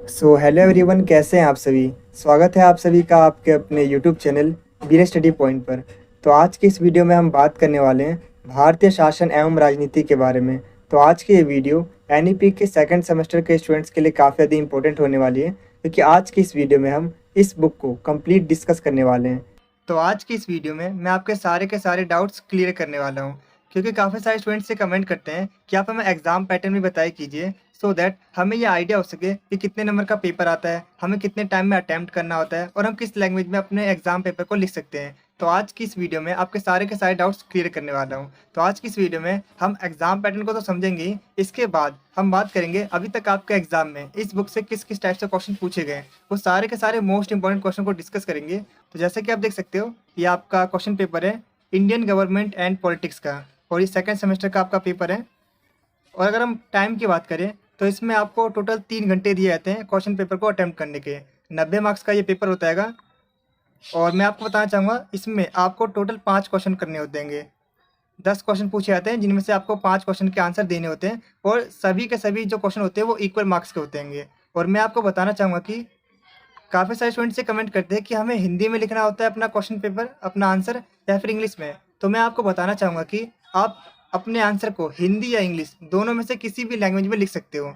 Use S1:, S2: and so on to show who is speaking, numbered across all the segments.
S1: Hello everyone, कैसे हैं आप सभी। स्वागत है आप सभी का आपके अपने यूट्यूब चैनल बीरे स्टडी पॉइंट पर। तो आज की इस वीडियो में हम बात करने वाले हैं भारतीय शासन एवं राजनीति के बारे में। तो आज की ये वीडियो एनईपी के सेकंड सेमेस्टर के स्टूडेंट्स के लिए काफ़ी ज़्यादा इंपॉर्टेंट होने वाली है, क्योंकि आज की इस वीडियो में हम इस बुक को कंप्लीट डिस्कस करने वाले हैं। तो आज की इस वीडियो में मैं आपके सारे के सारे डाउट्स क्लियर करने वाला हूँ, क्योंकि काफ़ी सारे स्टूडेंट्स से कमेंट करते हैं कि आप हमें एग्जाम पैटर्न भी बताया कीजिए, सो दैट हमें ये आइडिया हो सके कि कितने नंबर का पेपर आता है, हमें कितने टाइम में अटैम्प्ट करना होता है और हम किस लैंग्वेज में अपने एग्जाम पेपर को लिख सकते हैं। तो आज की इस वीडियो में आपके सारे के सारे डाउट्स क्लियर करने वाला हूँ। तो आज की इस वीडियो में हम एग्जाम पैटर्न को तो समझेंगे ही, इसके बाद हम बात करेंगे अभी तक आपके एग्जाम में इस बुक से किस किस टाइप से क्वेश्चन पूछे गए, वो सारे के सारे मोस्ट इंपॉर्टेंट क्वेश्चन को डिस्कस करेंगे। तो जैसे कि आप देख सकते हो, ये आपका क्वेश्चन पेपर है इंडियन गवर्नमेंट एंड पॉलिटिक्स का, और ये सेकेंड सेमेस्टर का आपका पेपर है। और अगर हम टाइम की बात करें तो इसमें आपको टोटल 3 घंटे दिए जाते हैं क्वेश्चन पेपर को अटैम्प्ट करने के। 90 मार्क्स का ये पेपर होता हैगा। और मैं आपको बताना चाहूँगा, इसमें आपको टोटल 5 क्वेश्चन करने होते हैं। 10 क्वेश्चन पूछे जाते हैं, जिनमें से आपको 5 क्वेश्चन के आंसर देने होते हैं, और सभी के सभी जो क्वेश्चन होते हैं वो इक्वल मार्क्स के होते हैं। और मैं आपको बताना चाहूँगा कि काफ़ी सारे स्टूडेंट से कमेंट करते हैं कि हमें हिंदी में लिखना होता है अपना क्वेश्चन पेपर, अपना आंसर, या फिर इंग्लिश में। तो मैं आपको बताना चाहूँगा कि आप अपने आंसर को हिंदी या इंग्लिश दोनों में से किसी भी लैंग्वेज में लिख सकते हो।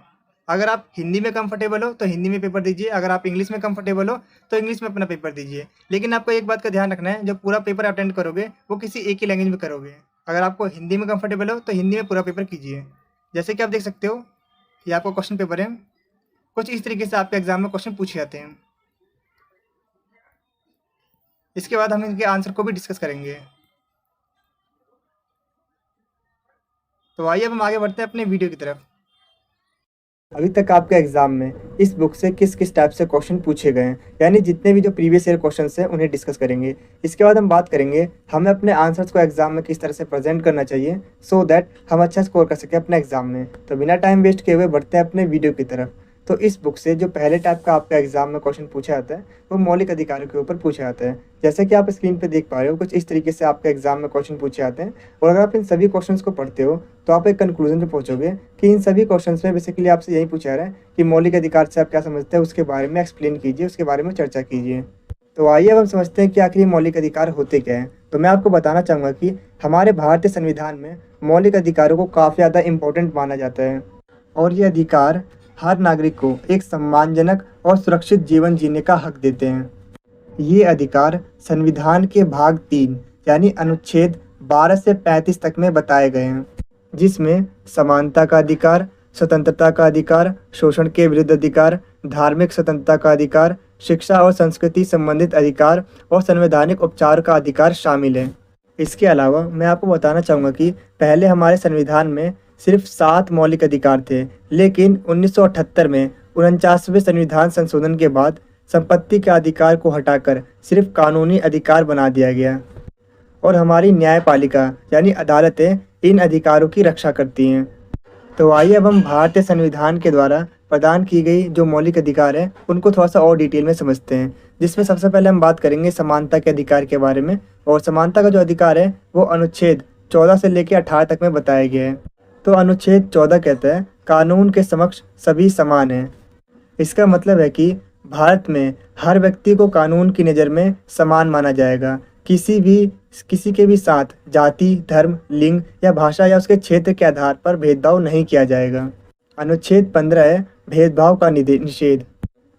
S1: अगर आप हिंदी में कंफर्टेबल हो तो हिंदी में पेपर दीजिए, अगर आप इंग्लिश में कंफर्टेबल हो तो इंग्लिश में अपना पेपर दीजिए। लेकिन आपको एक बात का ध्यान रखना है, जब पूरा पेपर अटेंड करोगे वो किसी एक ही लैंग्वेज में करोगे। अगर आपको हिंदी में कंफर्टेबल हो तो हिंदी में पूरा पेपर कीजिए। जैसे कि आप देख सकते हो, ये आपका क्वेश्चन पेपर है। कुछ इस तरीके से आपके एग्जाम में क्वेश्चन पूछे जाते हैं। इसके बाद हम इनके आंसर को भी डिस्कस करेंगे। तो आइए अब हम आगे बढ़ते हैं अपने वीडियो की तरफ। अभी तक आपके एग्जाम में इस बुक से किस किस टाइप से क्वेश्चन पूछे गए हैं, यानी जितने भी जो प्रीवियस ईयर क्वेश्चन हैं उन्हें डिस्कस करेंगे। इसके बाद हम बात करेंगे हमें अपने आंसर्स को एग्जाम में किस तरह से प्रेजेंट करना चाहिए, सो दैट हम अच्छा स्कोर कर सकें अपने एग्जाम में। तो बिना टाइम वेस्ट किए हुए बढ़ते हैं अपने वीडियो की तरफ। तो इस बुक से जो पहले टाइप का आपका एग्जाम में क्वेश्चन पूछा जाता है वो मौलिक अधिकारों के ऊपर पूछा जाता है। जैसे कि आप स्क्रीन पे देख पा रहे हो, कुछ इस तरीके से आपके एग्जाम में क्वेश्चन पूछे जाते हैं। और अगर आप इन सभी क्वेश्चंस को पढ़ते हो तो आप एक कंक्लूजन पे पहुंचोगे कि इन सभी क्वेश्चंस में बेसिकली आपसे यही पूछा जा रहा है कि मौलिक अधिकार से आप क्या समझते हैं, उसके बारे में एक्सप्लेन कीजिए, उसके बारे में चर्चा कीजिए। तो आइए अब हम समझते हैं कि आखिर ये मौलिक अधिकार होते क्या हैं। तो मैं आपको बताना चाहूँगा कि हमारे भारतीय संविधान में मौलिक अधिकारों को काफ़ी ज़्यादा इम्पोर्टेंट माना जाता है, और ये अधिकार हर नागरिक को एक सम्मानजनक और सुरक्षित जीवन जीने का हक देते हैं। ये अधिकार संविधान के भाग 3 यानी अनुच्छेद 12 से 35 तक में बताए गए हैं, जिसमें समानता का अधिकार, स्वतंत्रता का अधिकार, शोषण के विरुद्ध अधिकार, धार्मिक स्वतंत्रता का अधिकार, शिक्षा और संस्कृति संबंधित अधिकार और संवैधानिक उपचार का अधिकार शामिल है। इसके अलावा मैं आपको बताना चाहूँगा कि पहले हमारे संविधान में सिर्फ 7 मौलिक अधिकार थे, लेकिन 1978 में 49वें संविधान संशोधन के बाद संपत्ति के अधिकार को हटाकर सिर्फ कानूनी अधिकार बना दिया गया, और हमारी न्यायपालिका यानी अदालतें इन अधिकारों की रक्षा करती हैं। तो आइए अब हम भारतीय संविधान के द्वारा प्रदान की गई जो मौलिक अधिकार है उनको थोड़ा सा और डिटेल में समझते हैं, जिसमें सबसे पहले हम बात करेंगे समानता के अधिकार के बारे में। और समानता का जो अधिकार है वो अनुच्छेद 14 से लेकर 18 तक में बताया गया है। तो अनुच्छेद 14 कहता है कानून के समक्ष सभी समान हैं। इसका मतलब है कि भारत में हर व्यक्ति को कानून की नज़र में समान माना जाएगा। किसी के भी साथ जाति, धर्म, लिंग या भाषा या उसके क्षेत्र के आधार पर भेदभाव नहीं किया जाएगा। अनुच्छेद 15 है भेदभाव का निषेध।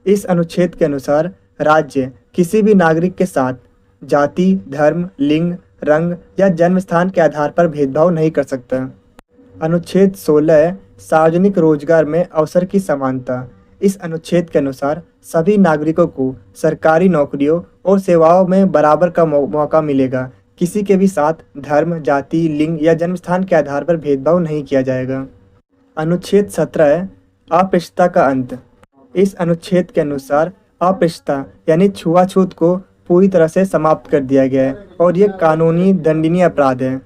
S1: इस अनुच्छेद के अनुसार राज्य किसी भी नागरिक के साथ जाति, धर्म, लिंग, रंग या जन्म स्थान के आधार पर भेदभाव नहीं कर सकता। अनुच्छेद 16 है सार्वजनिक रोजगार में अवसर की समानता। इस अनुच्छेद के अनुसार सभी नागरिकों को सरकारी नौकरियों और सेवाओं में बराबर का मौका मिलेगा। किसी के भी साथ धर्म, जाति, लिंग या जन्म स्थान के आधार पर भेदभाव नहीं किया जाएगा। अनुच्छेद 17 है अस्पृश्यता का अंत। इस अनुच्छेद के अनुसार अस्पृश्यता यानी छुआछूत को पूरी तरह से समाप्त कर दिया गया है, और ये कानूनी दंडनीय अपराध है।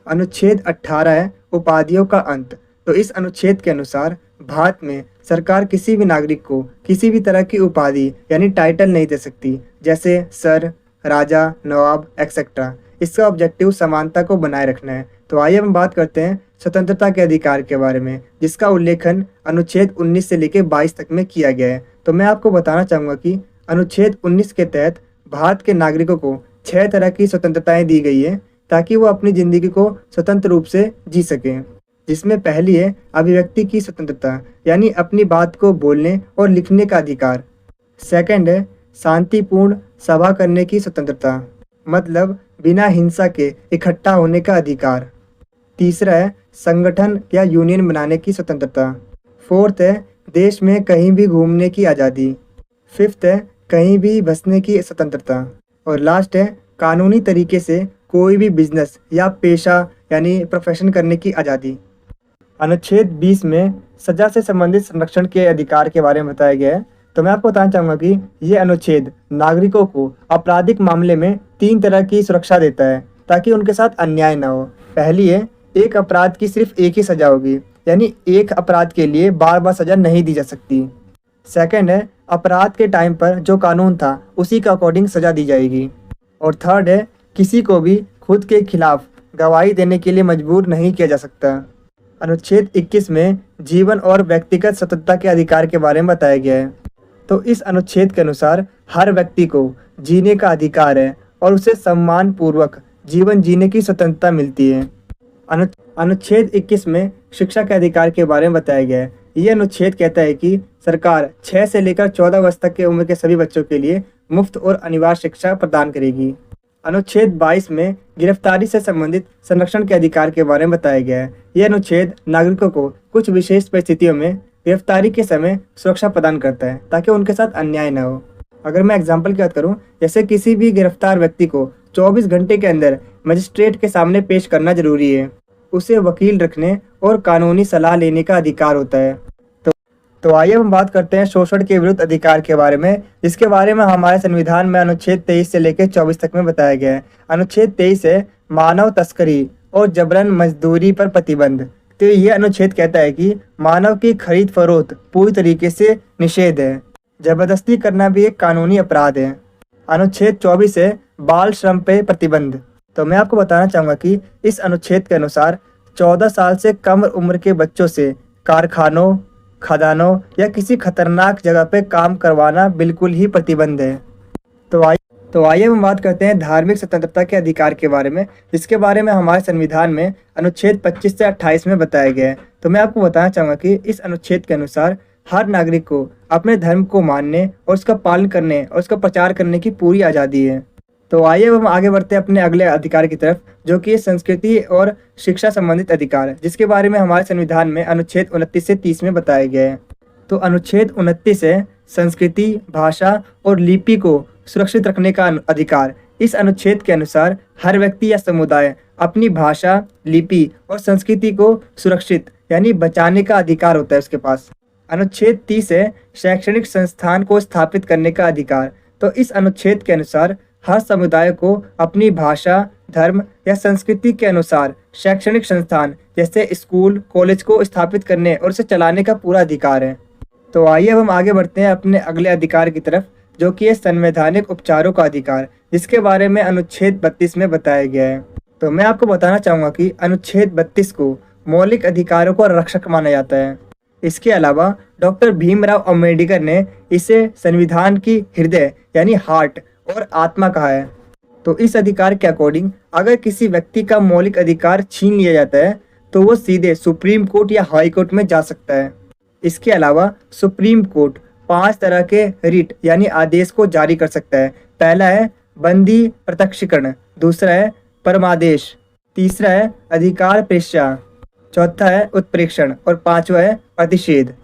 S1: अनुच्छेद 18 है उपाधियों का अंत। तो इस अनुच्छेद के अनुसार भारत में सरकार किसी भी नागरिक को किसी भी तरह की उपाधि यानी टाइटल नहीं दे सकती, जैसे सर, राजा, नवाब एक्सेट्रा। इसका ऑब्जेक्टिव समानता को बनाए रखना है। तो आइए हम बात करते हैं स्वतंत्रता के अधिकार के बारे में, जिसका उल्लेखन अनुच्छेद 19 से लेकर 22 तक में किया गया है। तो मैं आपको बताना चाहूँगा कि अनुच्छेद 19 के तहत भारत के नागरिकों को 6 तरह की स्वतंत्रताएं दी गई है ताकि वो अपनी ज़िंदगी को स्वतंत्र रूप से जी सकें। जिसमें पहली है अभिव्यक्ति की स्वतंत्रता, यानी अपनी बात को बोलने और लिखने का अधिकार। सेकंड है शांतिपूर्ण सभा करने की स्वतंत्रता, मतलब बिना हिंसा के इकट्ठा होने का अधिकार। तीसरा है संगठन या यूनियन बनाने की स्वतंत्रता। फोर्थ है देश में कहीं भी घूमने की आज़ादी। फिफ्थ है कहीं भी बसने की स्वतंत्रता। और लास्ट है कानूनी तरीके से कोई भी बिजनेस या पेशा यानी प्रोफेशन करने की आज़ादी। अनुच्छेद 20 में सजा से संबंधित संरक्षण के अधिकार के बारे में बताया गया है। तो मैं आपको बताना चाहूँगा कि ये अनुच्छेद नागरिकों को आपराधिक मामले में 3 तरह की सुरक्षा देता है ताकि उनके साथ अन्याय न हो। पहली है एक अपराध की सिर्फ एक ही सजा होगी, यानी एक अपराध के लिए बार बार सजा नहीं दी जा सकती। सेकंड है अपराध के टाइम पर जो कानून था उसी के अकॉर्डिंग सजा दी जाएगी। और थर्ड है किसी को भी खुद के खिलाफ गवाही देने के लिए मजबूर नहीं किया जा सकता। अनुच्छेद 21 में जीवन और व्यक्तिगत स्वतंत्रता के अधिकार के बारे में बताया गया है। तो इस अनुच्छेद के अनुसार हर व्यक्ति को जीने का अधिकार है और उसे सम्मान पूर्वक जीवन जीने की स्वतंत्रता मिलती है। अनुच्छेद 21 में शिक्षा के अधिकार के बारे में बताया गया है। ये अनुच्छेद कहता है कि सरकार 6 से लेकर 14 वर्ष तक की उम्र के सभी बच्चों के लिए मुफ्त और अनिवार्य शिक्षा प्रदान करेगी। अनुच्छेद 22 में गिरफ्तारी से संबंधित संरक्षण के अधिकार के बारे में बताया गया है। यह अनुच्छेद नागरिकों को कुछ विशेष परिस्थितियों में गिरफ्तारी के समय सुरक्षा प्रदान करता है ताकि उनके साथ अन्याय न हो। अगर मैं एग्जाम्पल की बात करूं, जैसे किसी भी गिरफ्तार व्यक्ति को 24 घंटे के अंदर मजिस्ट्रेट के सामने पेश करना जरूरी है। उसे वकील रखने और कानूनी सलाह लेने का अधिकार होता है। तो आइए हम बात करते हैं शोषण के विरुद्ध अधिकार के बारे में, जिसके बारे में हमारे संविधान में अनुच्छेद 23 से लेकर 24 तक में बताया गया है। अनुच्छेद 23 है मानव तस्करी और जबरन मजदूरी पर प्रतिबंध। तो ये अनुच्छेद कहता है कि मानव की खरीद फरोख्त पूरी तरीके से निषेध है। जबरदस्ती करना भी एक कानूनी अपराध है। अनुच्छेद 24 है बाल श्रम पे प्रतिबंध। तो मैं आपको बताना चाहूँगा कि इस अनुच्छेद के अनुसार 14 साल से कम उम्र के बच्चों से कारखानों, खदानों या किसी खतरनाक जगह पे काम करवाना बिल्कुल ही प्रतिबंध है। तो आइए हम बात करते हैं धार्मिक स्वतंत्रता के अधिकार के बारे में, जिसके बारे में हमारे संविधान में अनुच्छेद 25 से 28 में बताया गया है। तो मैं आपको बताना चाहूँगा कि इस अनुच्छेद के अनुसार हर नागरिक को अपने धर्म को मानने और उसका पालन करने और उसका प्रचार करने की पूरी आज़ादी है। तो आइए हम आगे बढ़ते हैं अपने अगले अधिकार की तरफ, जो कि संस्कृति और शिक्षा संबंधित अधिकार है, जिसके बारे में हमारे संविधान में अनुच्छेद 29 से 30 में बताया गया है। तो अनुच्छेद 29 है संस्कृति, भाषा और लिपि को सुरक्षित रखने का अधिकार। इस अनुच्छेद के अनुसार हर व्यक्ति या समुदाय अपनी भाषा, लिपि और संस्कृति को सुरक्षित यानी बचाने का अधिकार होता है उसके पास। अनुच्छेद 30 है शैक्षणिक संस्थान को स्थापित करने का अधिकार। तो इस अनुच्छेद के अनुसार हर समुदाय को अपनी भाषा, धर्म या संस्कृति के अनुसार शैक्षणिक संस्थान जैसे स्कूल, कॉलेज को स्थापित करने और उसे चलाने का पूरा अधिकार है। तो आइए हम आगे बढ़ते हैं अपने अगले अधिकार की तरफ, जो कि है संवैधानिक उपचारों का अधिकार, जिसके बारे में अनुच्छेद 32 में बताया गया है। तो मैं आपको बताना चाहूँगा कि अनुच्छेद 32 को मौलिक अधिकारों का रक्षक माना जाता है। इसके अलावा डॉक्टर भीमराव अंबेडकर ने इसे संविधान की हृदय यानी हार्ट और आत्मा कहा है। तो इस अधिकार के अकॉर्डिंग अगर किसी व्यक्ति का मौलिक अधिकार छीन लिया जाता है तो वो सीधे सुप्रीम कोर्ट या हाई कोर्ट में जा सकता है। इसके अलावा सुप्रीम कोर्ट 5 तरह के रिट यानी आदेश को जारी कर सकता है। पहला है बंदी प्रत्यक्षीकरण, दूसरा है परमादेश, तीसरा है अधिकार प्रेक्षा, चौथा है उत्प्रेक्षण और पांचवा है प्रतिषेध।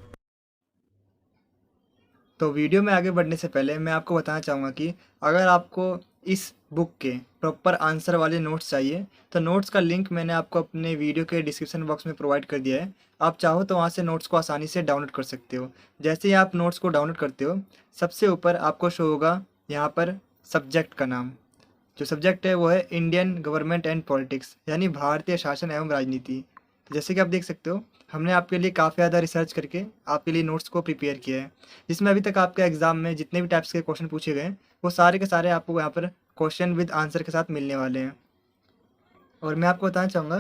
S1: तो वीडियो में आगे बढ़ने से पहले मैं आपको बताना चाहूँगा कि अगर आपको इस बुक के प्रॉपर आंसर वाले नोट्स चाहिए तो नोट्स का लिंक मैंने आपको अपने वीडियो के डिस्क्रिप्शन बॉक्स में प्रोवाइड कर दिया है। आप चाहो तो वहाँ से नोट्स को आसानी से डाउनलोड कर सकते हो। जैसे ही आप नोट्स को डाउनलोड करते हो, सबसे ऊपर आपको शो होगा यहाँ पर सब्जेक्ट का नाम। जो सब्जेक्ट है वो है इंडियन गवर्नमेंट एंड पॉलिटिक्स, यानी भारतीय शासन एवं राजनीति। जैसे कि आप देख सकते हो, हमने आपके लिए काफ़ी ज़्यादा रिसर्च करके आपके लिए नोट्स को प्रिपेयर किया है, जिसमें अभी तक आपके एग्जाम में जितने भी टाइप्स के क्वेश्चन पूछे गए वो सारे के सारे आपको यहाँ पर क्वेश्चन विद आंसर के साथ मिलने वाले हैं। और मैं आपको बताना चाहूँगा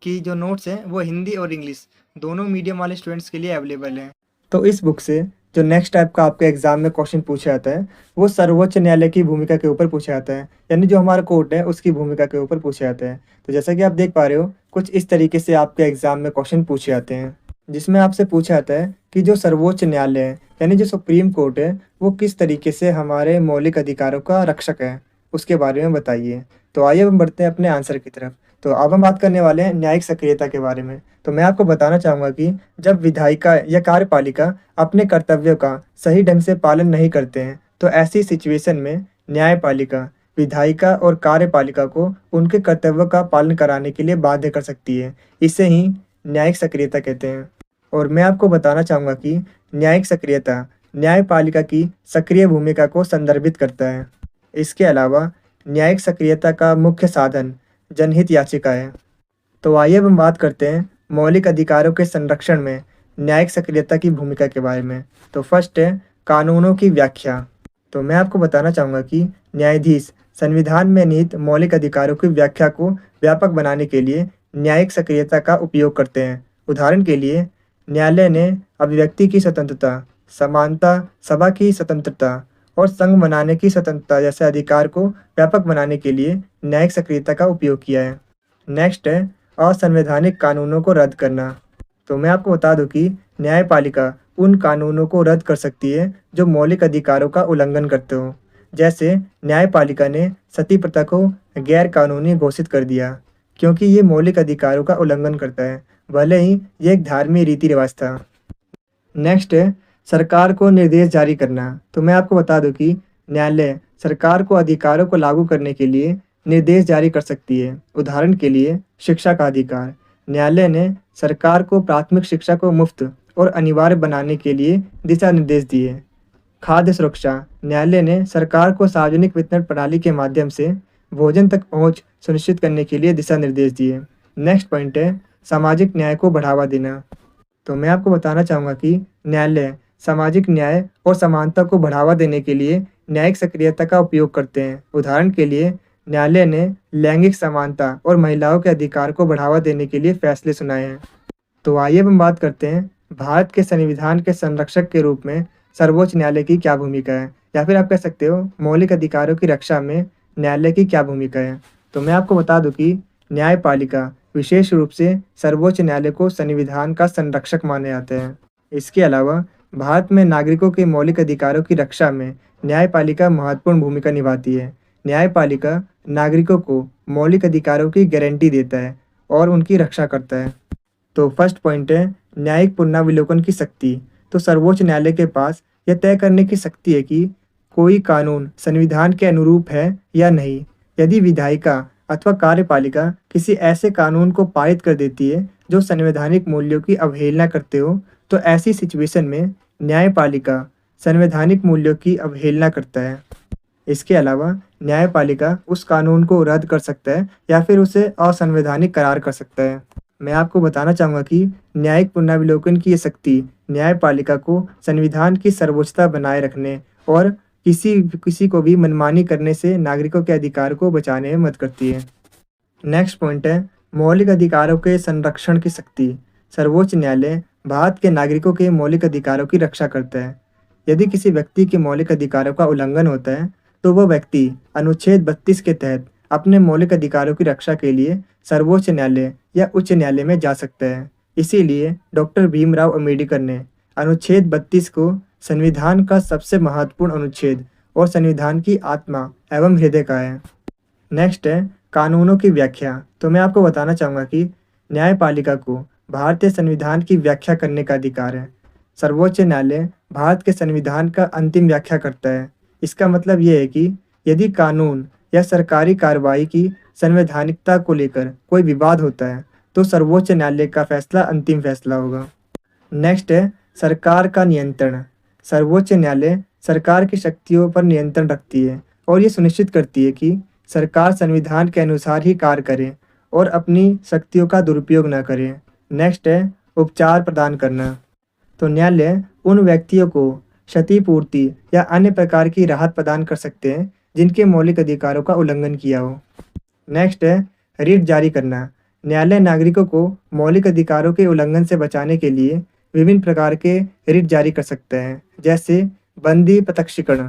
S1: कि जो नोट्स हैं वो हिंदी और इंग्लिश दोनों मीडियम वाले स्टूडेंट्स के लिए अवेलेबल हैं। तो इस बुक से जो नेक्स्ट टाइप का आपके एग्जाम में क्वेश्चन पूछा जाता है वो सर्वोच्च न्यायालय की भूमिका के ऊपर पूछा जाता है, यानी जो हमारा कोर्ट है उसकी भूमिका के ऊपर पूछा जाता है। तो जैसा कि आप देख पा रहे हो कुछ इस तरीके से आपके एग्जाम में क्वेश्चन पूछे जाते हैं, जिसमें आपसे पूछा जाता है कि जो सर्वोच्च न्यायालय है यानी जो सुप्रीम कोर्ट है वो किस तरीके से हमारे मौलिक अधिकारों का रक्षक है, उसके बारे में बताइए। तो आइए हम बढ़ते हैं अपने आंसर की तरफ। तो अब हम बात करने वाले हैं न्यायिक सक्रियता के बारे में। तो मैं आपको बताना चाहूँगा कि जब विधायिका या कार्यपालिका अपने कर्तव्यों का सही ढंग से पालन नहीं करते हैं तो ऐसी सिचुएशन में न्यायपालिका विधायिका और कार्यपालिका को उनके कर्तव्यों का पालन कराने के लिए बाध्य कर सकती है। इसे ही न्यायिक सक्रियता कहते हैं। और मैं आपको बताना चाहूँगा कि न्यायिक सक्रियता न्यायपालिका की सक्रिय भूमिका को संदर्भित करता है। इसके अलावा न्यायिक सक्रियता का मुख्य साधन जनहित याचिका है। तो आइए अब हम बात करते हैं मौलिक अधिकारों के संरक्षण में न्यायिक सक्रियता की भूमिका के बारे में। तो फर्स्ट है कानूनों की व्याख्या। तो मैं आपको बताना चाहूँगा कि न्यायाधीश संविधान में निहित मौलिक अधिकारों की व्याख्या को व्यापक बनाने के लिए न्यायिक सक्रियता का उपयोग करते हैं। उदाहरण के लिए न्यायालय ने अभिव्यक्ति की स्वतंत्रता, समानता, सभा की स्वतंत्रता और संघ बनाने की स्वतंत्रता जैसे अधिकार को व्यापक बनाने के लिए न्यायिक सक्रियता का उपयोग किया है। नेक्स्ट है असंवैधानिक कानूनों को रद्द करना। तो मैं आपको बता दूं कि न्यायपालिका उन कानूनों को रद्द कर सकती है जो मौलिक अधिकारों का उल्लंघन करते हो। जैसे न्यायपालिका ने सती प्रथा को गैर कानूनी घोषित कर दिया क्योंकि ये मौलिक अधिकारों का उल्लंघन करता है, भले ही ये एक धार्मिक रीति रिवाज था। नेक्स्ट है सरकार को निर्देश जारी करना। तो मैं आपको बता दूं कि न्यायालय सरकार को अधिकारों को लागू करने के लिए निर्देश जारी कर सकती है। उदाहरण के लिए शिक्षा का अधिकार। न्यायालय ने सरकार को प्राथमिक शिक्षा को मुफ्त और अनिवार्य बनाने के लिए दिशा निर्देश दिए। खाद्य सुरक्षा। न्यायालय ने सरकार को सार्वजनिक वितरण प्रणाली के माध्यम से भोजन तक पहुंच सुनिश्चित करने के लिए दिशा निर्देश दिए। नेक्स्ट पॉइंट है सामाजिक न्याय को बढ़ावा देना। तो मैं आपको बताना चाहूँगा कि न्यायालय सामाजिक न्याय और समानता को बढ़ावा देने के लिए न्यायिक सक्रियता का उपयोग करते हैं। उदाहरण के लिए न्यायालय ने लैंगिक समानता और महिलाओं के अधिकार को बढ़ावा देने के लिए फैसले सुनाए हैं। तो आइए हम बात करते हैं भारत के संविधान के संरक्षक के रूप में सर्वोच्च न्यायालय की क्या भूमिका है, या फिर आप कह सकते हो मौलिक अधिकारों की रक्षा में न्यायालय की क्या भूमिका है। तो मैं आपको बता दूं कि न्यायपालिका विशेष रूप से सर्वोच्च न्यायालय को संविधान का संरक्षक माने जाते हैं। इसके अलावा भारत में नागरिकों के मौलिक अधिकारों की रक्षा में न्यायपालिका महत्वपूर्ण भूमिका निभाती है। न्यायपालिका नागरिकों को मौलिक अधिकारों की गारंटी देता है और उनकी रक्षा करता है। तो फर्स्ट पॉइंट है न्यायिक पुनरावलोकन की शक्ति। तो सर्वोच्च न्यायालय के पास यह तय करने की शक्ति है कि कोई कानून संविधान के अनुरूप है या नहीं। यदि विधायिका अथवा कार्यपालिका किसी ऐसे कानून को पारित कर देती है जो संवैधानिक मूल्यों की अवहेलना करते हो तो ऐसी सिचुएशन में न्यायपालिका संवैधानिक मूल्यों की अवहेलना करता है। इसके अलावा न्यायपालिका उस कानून को रद्द कर सकता है या फिर उसे असंवैधानिक करार कर सकता है। मैं आपको बताना चाहूँगा कि न्यायिक पुनरावलोकन की ये शक्ति न्यायपालिका को संविधान की सर्वोच्चता बनाए रखने और किसी को भी मनमानी करने से नागरिकों के अधिकार को बचाने में मदद करती है। नेक्स्ट पॉइंट है मौलिक अधिकारों के संरक्षण की शक्ति। सर्वोच्च न्यायालय भारत के नागरिकों के मौलिक अधिकारों की रक्षा करता है। यदि किसी व्यक्ति के मौलिक अधिकारों का उल्लंघन होता है तो वह व्यक्ति अनुच्छेद 32 के तहत अपने मौलिक अधिकारों की रक्षा के लिए सर्वोच्च न्यायालय या उच्च न्यायालय में जा सकता है। इसीलिए डॉक्टर भीमराव अम्बेडकर ने अनुच्छेद 32 को संविधान का सबसे महत्वपूर्ण अनुच्छेद और संविधान की आत्मा एवं हृदय कहा है। नेक्स्ट है कानूनों की व्याख्या। तो मैं आपको बताना चाहूँगा कि न्यायपालिका को भारतीय संविधान की व्याख्या करने का अधिकार है। सर्वोच्च न्यायालय भारत के संविधान का अंतिम व्याख्या करता है। इसका मतलब ये है कि यदि कानून या सरकारी कार्रवाई की संवैधानिकता को लेकर कोई विवाद होता है तो सर्वोच्च न्यायालय का फैसला अंतिम फैसला होगा। नेक्स्ट है सरकार का नियंत्रण। सर्वोच्च न्यायालय सरकार की शक्तियों पर नियंत्रण रखती है और ये सुनिश्चित करती है कि सरकार संविधान के अनुसार ही कार्य करे और अपनी शक्तियों का दुरुपयोग न करे। नेक्स्ट है उपचार प्रदान करना। तो न्यायालय उन व्यक्तियों को क्षतिपूर्ति या अन्य प्रकार की राहत प्रदान कर सकते हैं जिनके मौलिक अधिकारों का उल्लंघन किया हो। नेक्स्ट है रिट जारी करना। न्यायालय नागरिकों को मौलिक अधिकारों के उल्लंघन से बचाने के लिए विभिन्न प्रकार के रिट जारी कर सकते हैं, जैसे बंदी प्रत्यक्षीकरण,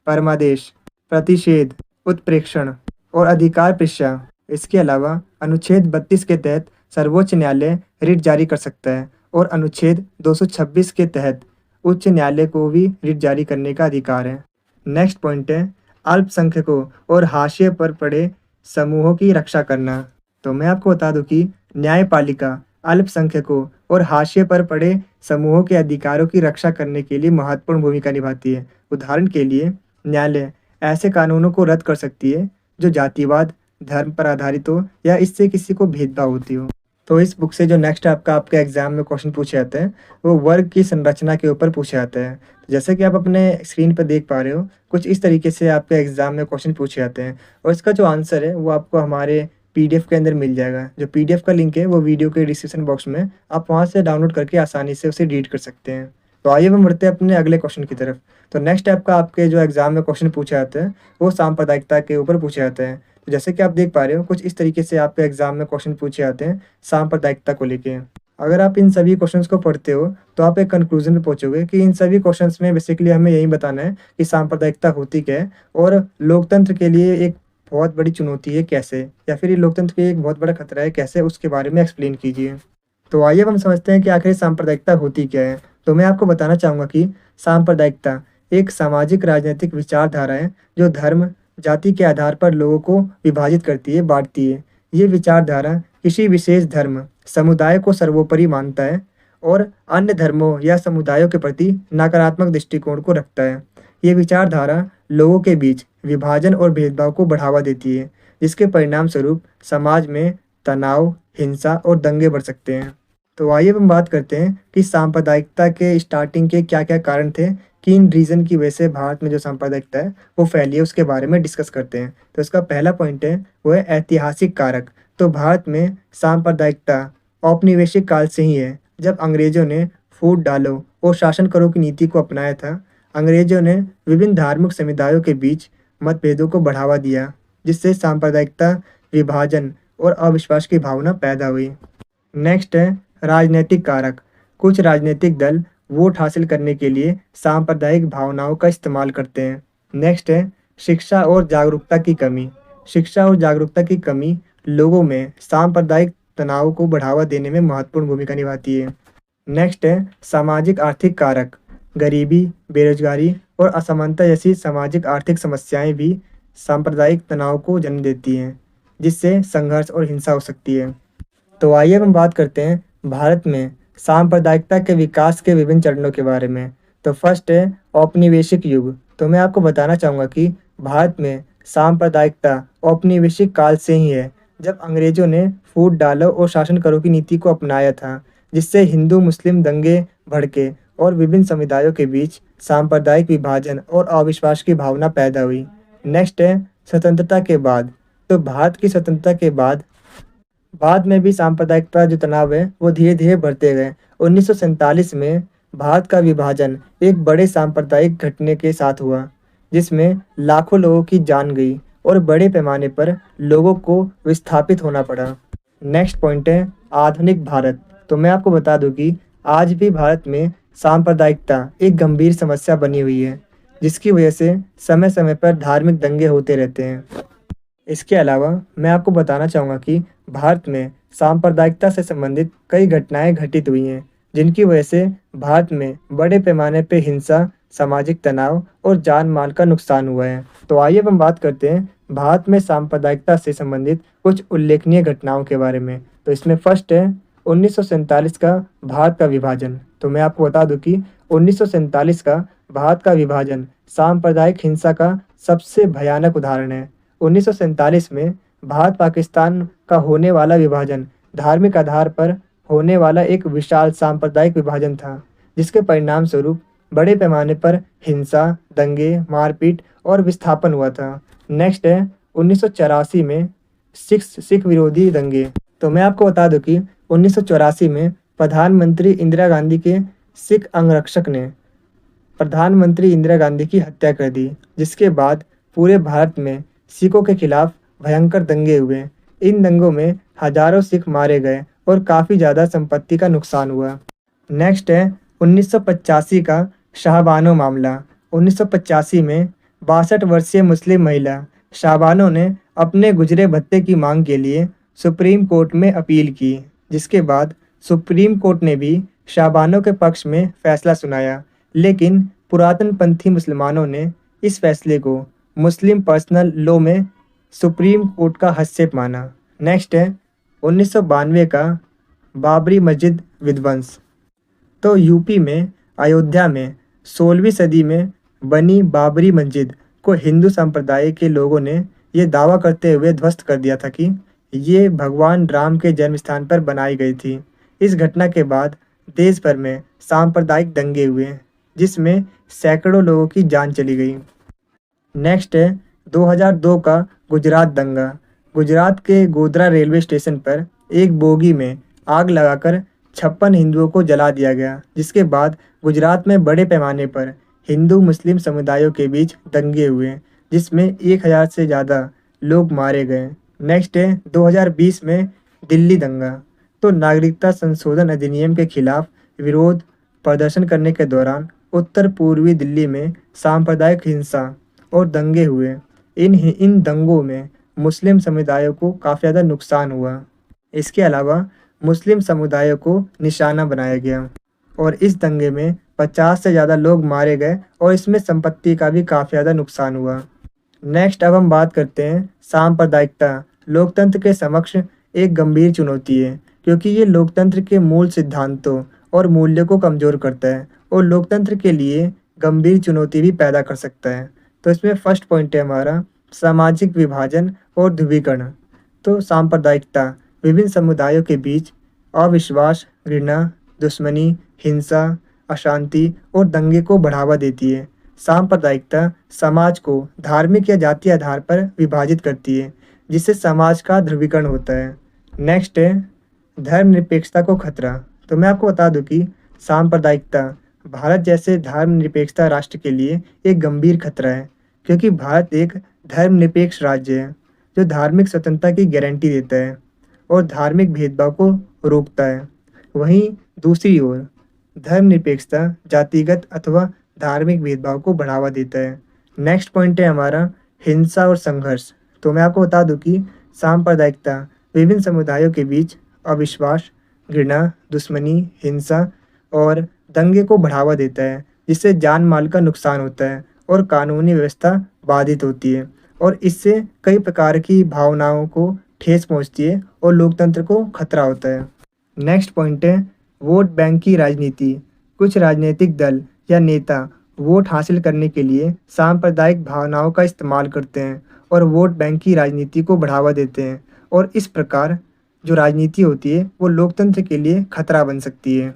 S1: परमादेश, प्रतिषेध, उत्प्रेक्षण और अधिकार परीक्षा। इसके अलावा अनुच्छेद 32 के तहत सर्वोच्च न्यायालय रिट जारी कर सकता है और अनुच्छेद 226 के तहत उच्च न्यायालय को भी रिट जारी करने का अधिकार है। नेक्स्ट पॉइंट है अल्पसंख्यकों और हाशिए पर पड़े समूहों की रक्षा करना। तो मैं आपको बता दूं कि न्यायपालिका अल्पसंख्यकों और हाशिए पर पड़े समूहों के अधिकारों की रक्षा करने के लिए महत्वपूर्ण भूमिका निभाती है। उदाहरण के लिए न्यायालय ऐसे कानूनों को रद्द कर सकती है जो जातिवाद, धर्म पर आधारित हो या इससे किसी को भेदभाव होती हो। तो इस बुक से जो नेक्स्ट आपके एग्जाम में क्वेश्चन पूछे जाते हैं वो वर्ग की संरचना के ऊपर पूछे जाते हैं। तो जैसे कि आप अपने स्क्रीन पर देख पा रहे हो, कुछ इस तरीके से आपके एग्जाम में क्वेश्चन पूछे जाते हैं और इसका जो आंसर है वो आपको हमारे PDF के अंदर मिल जाएगा। जो PDF का लिंक है वो वीडियो के डिस्क्रिप्शन बॉक्स में, आप वहाँ से डाउनलोड करके आसानी से उसे रीड कर सकते हैं। तो आइए हम बढ़ते हैं अपने अगले क्वेश्चन की तरफ। तो नेक्स्ट आपके जो एग्जाम में क्वेश्चन पूछे जाते हैं वो सांप्रदायिकता के ऊपर पूछे जाते हैं। तो जैसे कि आप देख पा रहे हो, कुछ इस तरीके से आपके एग्जाम में क्वेश्चन पूछे जाते हैं सांप्रदायिकता को लेके। अगर आप इन सभी क्वेश्चंस को पढ़ते हो तो आप एक कंक्लूजन पे पहुंचोगे कि इन सभी क्वेश्चंस में बेसिकली हमें यही बताना है कि सांप्रदायिकता होती क्या है और लोकतंत्र के लिए एक बहुत बड़ी चुनौती है कैसे, या फिर ये लोकतंत्र के लिए एक बहुत बड़ा खतरा है कैसे, उसके बारे में एक्सप्लेन कीजिए। तो आइए हम समझते हैं कि आखिर सांप्रदायिकता होती क्या है। तो मैं आपको बताना चाहूँगा कि सांप्रदायिकता एक सामाजिक राजनीतिक विचारधारा है जो धर्म, जाति के आधार पर लोगों को विभाजित करती है, बांटती है। ये विचारधारा किसी विशेष धर्म समुदाय को सर्वोपरि मानता है और अन्य धर्मों या समुदायों के प्रति नकारात्मक दृष्टिकोण को रखता है। ये विचारधारा लोगों के बीच विभाजन और भेदभाव को बढ़ावा देती है, जिसके परिणाम स्वरूप समाज में तनाव, हिंसा और दंगे बढ़ सकते हैं। तो आइए हम बात करते हैं कि सांप्रदायिकता के स्टार्टिंग के क्या क्या कारण थे, किन रीज़न की वजह से भारत में जो सांप्रदायिकता है वो फैली है, उसके बारे में डिस्कस करते हैं। तो इसका पहला पॉइंट है वो है ऐतिहासिक कारक। तो भारत में सांप्रदायिकता औपनिवेशिक काल से ही है। जब अंग्रेजों ने फूट डालो और शासन करो की नीति को अपनाया था, अंग्रेजों ने विभिन्न धार्मिक समुदायों के बीच मतभेदों को बढ़ावा दिया, जिससे सांप्रदायिकता, विभाजन और अविश्वास की भावना पैदा हुई। नेक्स्ट है राजनीतिक कारक। कुछ राजनीतिक दल वोट हासिल करने के लिए सांप्रदायिक भावनाओं का इस्तेमाल करते हैं। नेक्स्ट है शिक्षा और जागरूकता की कमी। शिक्षा और जागरूकता की कमी लोगों में सांप्रदायिक तनाव को बढ़ावा देने में महत्वपूर्ण भूमिका निभाती है। नेक्स्ट है सामाजिक आर्थिक कारक। गरीबी, बेरोजगारी और असमानता जैसी सामाजिक आर्थिक समस्याएं भी सांप्रदायिक तनाव को जन्म देती हैं, जिससे संघर्ष और हिंसा हो सकती है। तो आइए हम बात करते हैं भारत में सांप्रदायिकता के विकास के विभिन्न चरणों के बारे में। तो फर्स्ट है औपनिवेशिक युग। तो मैं आपको बताना चाहूँगा कि भारत में सांप्रदायिकता औपनिवेशिक काल से ही है, जब अंग्रेजों ने फूट डालो और शासन करो की नीति को अपनाया था, जिससे हिंदू मुस्लिम दंगे भड़के और विभिन्न समुदायों के बीच सांप्रदायिक विभाजन और अविश्वास की भावना पैदा हुई। नेक्स्ट है स्वतंत्रता के बाद। तो भारत की स्वतंत्रता के बाद में भी सांप्रदायिकता जो तनाव है वो धीरे धीरे बढ़ते गए। 1947 में भारत का विभाजन एक बड़े सांप्रदायिक घटने के साथ हुआ, जिसमें लाखों लोगों की जान गई और बड़े पैमाने पर लोगों को विस्थापित होना पड़ा। नेक्स्ट पॉइंट है आधुनिक भारत। तो मैं आपको बता दूं कि आज भी भारत में सांप्रदायिकता एक गंभीर समस्या बनी हुई है, जिसकी वजह से समय समय पर धार्मिक दंगे होते रहते हैं। इसके अलावा मैं आपको बताना चाहूँगा कि भारत में सांप्रदायिकता से संबंधित कई घटनाएं घटित हुई हैं, जिनकी वजह से भारत में बड़े पैमाने पर हिंसा, सामाजिक तनाव और जान माल का नुकसान हुआ है। तो आइए हम बात करते हैं भारत में सांप्रदायिकता से संबंधित कुछ उल्लेखनीय घटनाओं के बारे में। तो इसमें फर्स्ट है 1947 का भारत का विभाजन। तो मैं आपको बता दूं कि 1947 का भारत का विभाजन सांप्रदायिक हिंसा का सबसे भयानक उदाहरण है। 1947 में भारत पाकिस्तान का होने वाला विभाजन धार्मिक आधार पर होने वाला एक विशाल सांप्रदायिक विभाजन था, जिसके परिणाम स्वरूप बड़े पैमाने पर हिंसा, दंगे, मारपीट और विस्थापन हुआ था। नेक्स्ट है 1984 में सिख विरोधी दंगे। तो मैं आपको बता दूं कि 1984 में प्रधानमंत्री इंदिरा गांधी के सिख अंगरक्षक ने प्रधानमंत्री इंदिरा गांधी की हत्या कर दी, जिसके बाद पूरे भारत में सिखों के खिलाफ भयंकर दंगे हुए। इन दंगों में हजारों सिख मारे गए और काफ़ी ज़्यादा संपत्ति का नुकसान हुआ। नेक्स्ट है 1985 का शाहबानो मामला। 1985 में 62 वर्षीय मुस्लिम महिला शाहबानो ने अपने गुजरे भत्ते की मांग के लिए सुप्रीम कोर्ट में अपील की, जिसके बाद सुप्रीम कोर्ट ने भी शाहबानो के पक्ष में फैसला सुनाया, लेकिन पुरातनपंथी मुसलमानों ने इस फैसले को मुस्लिम पर्सनल लॉ में सुप्रीम कोर्ट का हस्तक्षेप माना। नेक्स्ट है 1992 का बाबरी मस्जिद विध्वंस। तो यूपी में अयोध्या में 16वीं सदी में बनी बाबरी मस्जिद को हिंदू संप्रदाय के लोगों ने ये दावा करते हुए ध्वस्त कर दिया था कि ये भगवान राम के जन्म स्थान पर बनाई गई थी। इस घटना के बाद देश भर में सांप्रदायिक दंगे हुए, जिसमें सैकड़ों लोगों की जान चली गई। नेक्स्ट है 2002 का गुजरात दंगा। गुजरात के गोधरा रेलवे स्टेशन पर एक बोगी में आग लगाकर 56 हिंदुओं को जला दिया गया, जिसके बाद गुजरात में बड़े पैमाने पर हिंदू मुस्लिम समुदायों के बीच दंगे हुए, जिसमें 1000 से ज़्यादा लोग मारे गए। नेक्स्ट है 2020 में दिल्ली दंगा। तो नागरिकता संशोधन अधिनियम के खिलाफ विरोध प्रदर्शन करने के दौरान उत्तर पूर्वी दिल्ली में सांप्रदायिक हिंसा और दंगे हुए। इन दंगों में मुस्लिम समुदायों को काफ़ी ज़्यादा नुकसान हुआ। इसके अलावा मुस्लिम समुदायों को निशाना बनाया गया और इस दंगे में 50 से ज़्यादा लोग मारे गए और इसमें संपत्ति का भी काफ़ी ज़्यादा नुकसान हुआ। नेक्स्ट अब हम बात करते हैं सांप्रदायिकता लोकतंत्र के समक्ष एक गंभीर चुनौती है, क्योंकि ये लोकतंत्र के मूल सिद्धांतों और मूल्यों को कमज़ोर करता है और लोकतंत्र के लिए गंभीर चुनौती भी पैदा कर सकता है। तो इसमें फर्स्ट पॉइंट है हमारा सामाजिक विभाजन और ध्रुवीकरण। तो सांप्रदायिकता विभिन्न समुदायों के बीच अविश्वास, घृणा, दुश्मनी, हिंसा, अशांति और दंगे को बढ़ावा देती है। सांप्रदायिकता समाज को धार्मिक या जातीय आधार पर विभाजित करती है, जिससे समाज का ध्रुवीकरण होता है। नेक्स्ट है धर्मनिरपेक्षता को खतरा। तो मैं आपको बता दूं कि सांप्रदायिकता भारत जैसे धर्मनिरपेक्षता राष्ट्र के लिए एक गंभीर खतरा है, क्योंकि भारत एक धर्मनिरपेक्ष राज्य है जो धार्मिक स्वतंत्रता की गारंटी देता है और धार्मिक भेदभाव को रोकता है। वहीं दूसरी ओर धर्मनिरपेक्षता जातिगत अथवा धार्मिक भेदभाव को बढ़ावा देता है। नेक्स्ट पॉइंट है हमारा हिंसा और संघर्ष। तो मैं आपको बता दूं कि सांप्रदायिकता विभिन्न समुदायों के बीच अविश्वास, घृणा, दुश्मनी, हिंसा और दंगे को बढ़ावा देता है, जिससे जान माल का नुकसान होता है और कानूनी व्यवस्था बाधित होती है और इससे कई प्रकार की भावनाओं को ठेस पहुंचती है और लोकतंत्र को खतरा होता है। नेक्स्ट पॉइंट है वोट बैंक की राजनीति। कुछ राजनीतिक दल या नेता वोट हासिल करने के लिए सांप्रदायिक भावनाओं का इस्तेमाल करते हैं और वोट बैंक की राजनीति को बढ़ावा देते हैं और इस प्रकार जो राजनीति होती है वो लोकतंत्र के लिए खतरा बन सकती है।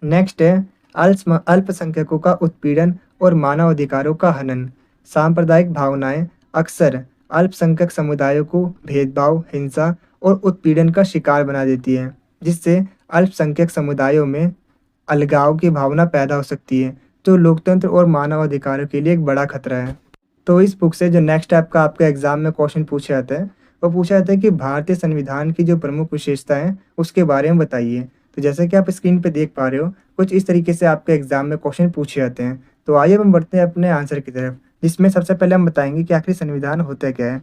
S1: नेक्स्ट है अल्पसंख्यकों का उत्पीड़न और मानव अधिकारों का हनन। सांप्रदायिक भावनाएं अक्सर अल्पसंख्यक समुदायों को भेदभाव, हिंसा और उत्पीड़न का शिकार बना देती है, जिससे अल्पसंख्यक समुदायों में अलगाव की भावना पैदा हो सकती है, जो लोकतंत्र और मानव अधिकारों के लिए एक बड़ा खतरा है। तो इस बुक से जो नेक्स्ट टाइप का आपके एग्जाम में क्वेश्चन पूछा जाता है वो पूछा जाता है कि भारतीय संविधान की जो प्रमुख विशेषता है उसके बारे में बताइए। तो जैसे कि आप स्क्रीन पे देख पा रहे हो कुछ इस तरीके से आपके एग्जाम में क्वेश्चन पूछे जाते हैं। तो आइए हम बढ़ते हैं अपने आंसर की तरफ, जिसमें सबसे पहले हम बताएंगे कि आखिर संविधान होता क्या है।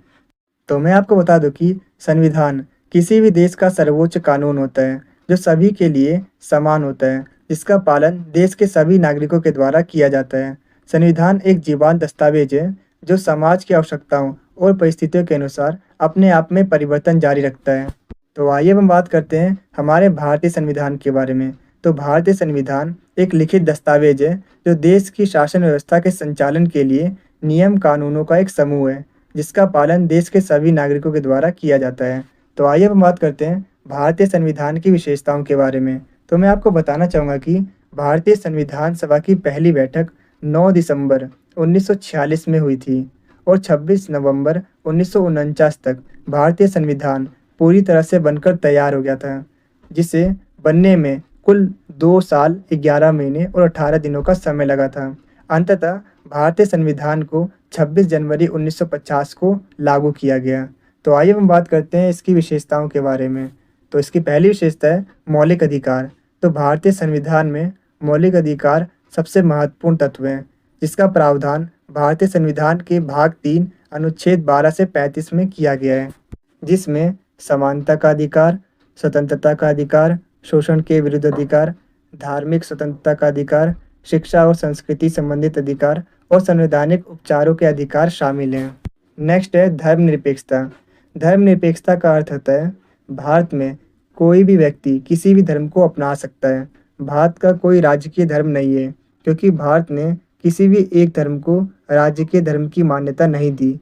S1: तो मैं आपको बता दूं कि संविधान किसी भी देश का सर्वोच्च कानून होता है जो सभी के लिए समान होता है, जिसका पालन देश के सभी नागरिकों के द्वारा किया जाता है। संविधान एक जीवंत दस्तावेज है जो समाज की आवश्यकताओं और परिस्थितियों के अनुसार अपने आप में परिवर्तन जारी रखता है। तो आइए हम बात करते हैं हमारे भारतीय संविधान के बारे में। तो भारतीय संविधान एक लिखित दस्तावेज है जो देश की शासन व्यवस्था के संचालन के लिए नियम कानूनों का एक समूह है, जिसका पालन देश के सभी नागरिकों के द्वारा किया जाता है। तो आइए हम बात करते हैं भारतीय संविधान की विशेषताओं के बारे में। तो मैं आपको बताना चाहूँगा कि भारतीय संविधान सभा की पहली बैठक 9 दिसंबर 1946 में हुई थी और 26 नवंबर 1949 तक भारतीय संविधान पूरी तरह से बनकर तैयार हो गया था, जिसे बनने में कुल 2 साल 11 महीने और 18 दिनों का समय लगा था। अंततः भारतीय संविधान को 26 जनवरी 1950 को लागू किया गया। तो आइए हम बात करते हैं इसकी विशेषताओं के बारे में। तो इसकी पहली विशेषता है मौलिक अधिकार। तो भारतीय संविधान में मौलिक अधिकार सबसे महत्वपूर्ण तत्व हैं, जिसका प्रावधान भारतीय संविधान के भाग 3 अनुच्छेद 12 से 35 में किया गया है, जिसमें समानता का अधिकार, स्वतंत्रता का अधिकार, शोषण के विरुद्ध अधिकार, धार्मिक स्वतंत्रता का अधिकार, शिक्षा और संस्कृति संबंधित अधिकार और संवैधानिक उपचारों के अधिकार शामिल हैं। नेक्स्ट है धर्मनिरपेक्षता। धर्मनिरपेक्षता का अर्थ होता है भारत में कोई भी व्यक्ति किसी भी धर्म को अपना सकता है। भारत का कोई राजकीय धर्म नहीं है, क्योंकि भारत ने किसी भी एक धर्म को राजकीय धर्म की मान्यता नहीं दी।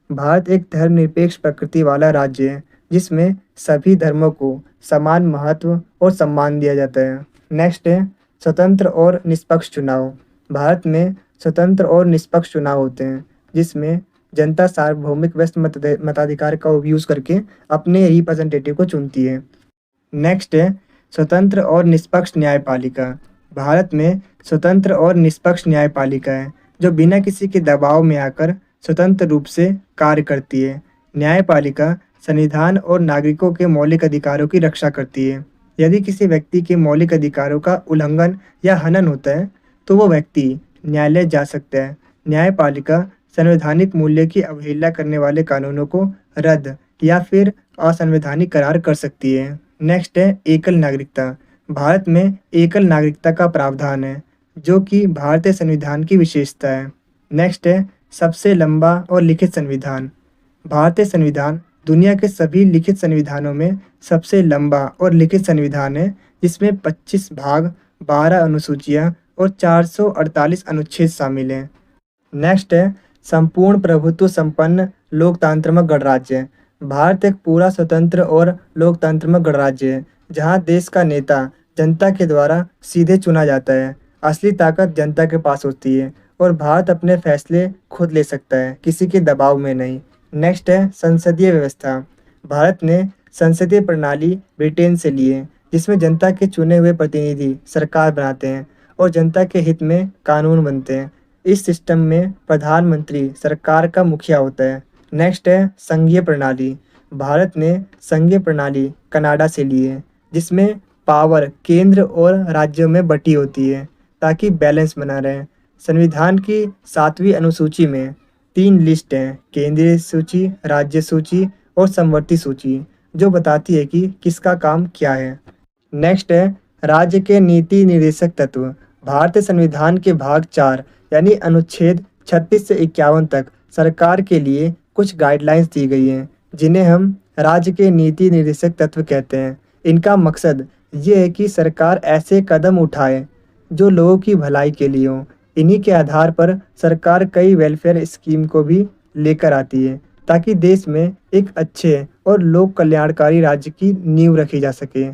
S1: भारत एक धर्मनिरपेक्ष प्रकृति वाला राज्य है, जिसमें सभी धर्मों को समान महत्व और सम्मान दिया जाता है। नेक्स्ट है स्वतंत्र और निष्पक्ष चुनाव। भारत में स्वतंत्र और निष्पक्ष चुनाव होते हैं, जिसमें जनता सार्वभौमिक व्यस्त मताधिकार का यूज़ करके अपने रिप्रेजेंटेटिव को चुनती है। नेक्स्ट है स्वतंत्र और निष्पक्ष न्यायपालिका। भारत में स्वतंत्र और निष्पक्ष न्यायपालिका है, जो बिना किसी के दबाव में आकर स्वतंत्र रूप से कार्य करती है। न्यायपालिका संविधान और नागरिकों के मौलिक अधिकारों की रक्षा करती है। यदि किसी व्यक्ति के मौलिक अधिकारों का उल्लंघन या हनन होता है, तो वो व्यक्ति न्यायालय जा सकता है। न्यायपालिका संवैधानिक मूल्य की अवहेलना करने वाले कानूनों को रद्द या फिर असंवैधानिक करार कर सकती है। नेक्स्ट है एकल नागरिकता। भारत में एकल नागरिकता का प्रावधान है, जो कि भारतीय संविधान की विशेषता है। नेक्स्ट है सबसे लंबा और लिखित संविधान। भारतीय संविधान दुनिया के सभी लिखित संविधानों में सबसे लंबा और लिखित संविधान है, जिसमें 25 भाग, 12 अनुसूचियाँ और 448 अनुच्छेद शामिल हैं। नेक्स्ट है संपूर्ण प्रभुत्व संपन्न लोकतंत्रात्मक गणराज्य है। भारत एक पूरा स्वतंत्र और लोकतंत्रात्मक गणराज्य है, जहां देश का नेता जनता के द्वारा सीधे चुना जाता है। असली ताकत जनता के पास होती है और भारत अपने फैसले खुद ले सकता है, किसी के दबाव में नहीं। नेक्स्ट है संसदीय व्यवस्था। भारत ने संसदीय प्रणाली ब्रिटेन से ली है, जिसमें जनता के चुने हुए प्रतिनिधि सरकार बनाते हैं और जनता के हित में कानून बनते हैं। इस सिस्टम में प्रधानमंत्री सरकार का मुखिया होता है। नेक्स्ट है संघीय प्रणाली। भारत ने संघीय प्रणाली कनाडा से ली है, जिसमें पावर केंद्र और राज्यों में बटी होती है, ताकि बैलेंस बना रहे। संविधान की 7वीं अनुसूची में 3 लिस्ट हैं: केंद्रीय सूची, राज्य सूची और समवर्ती सूची, जो बताती है कि किसका काम क्या है। नेक्स्ट है राज्य के नीति निर्देशक तत्व। भारतीय संविधान के भाग 4 यानी अनुच्छेद 36 से 51 तक सरकार के लिए कुछ गाइडलाइंस दी गई हैं, जिन्हें हम राज्य के नीति निर्देशक तत्व कहते हैं। इनका मकसद ये है कि सरकार ऐसे कदम उठाए जो लोगों की भलाई के लिए हों। इन्हीं के आधार पर सरकार कई वेलफेयर स्कीम को भी लेकर आती है, ताकि देश में एक अच्छे और लोक कल्याणकारी राज्य की नींव रखी जा सके।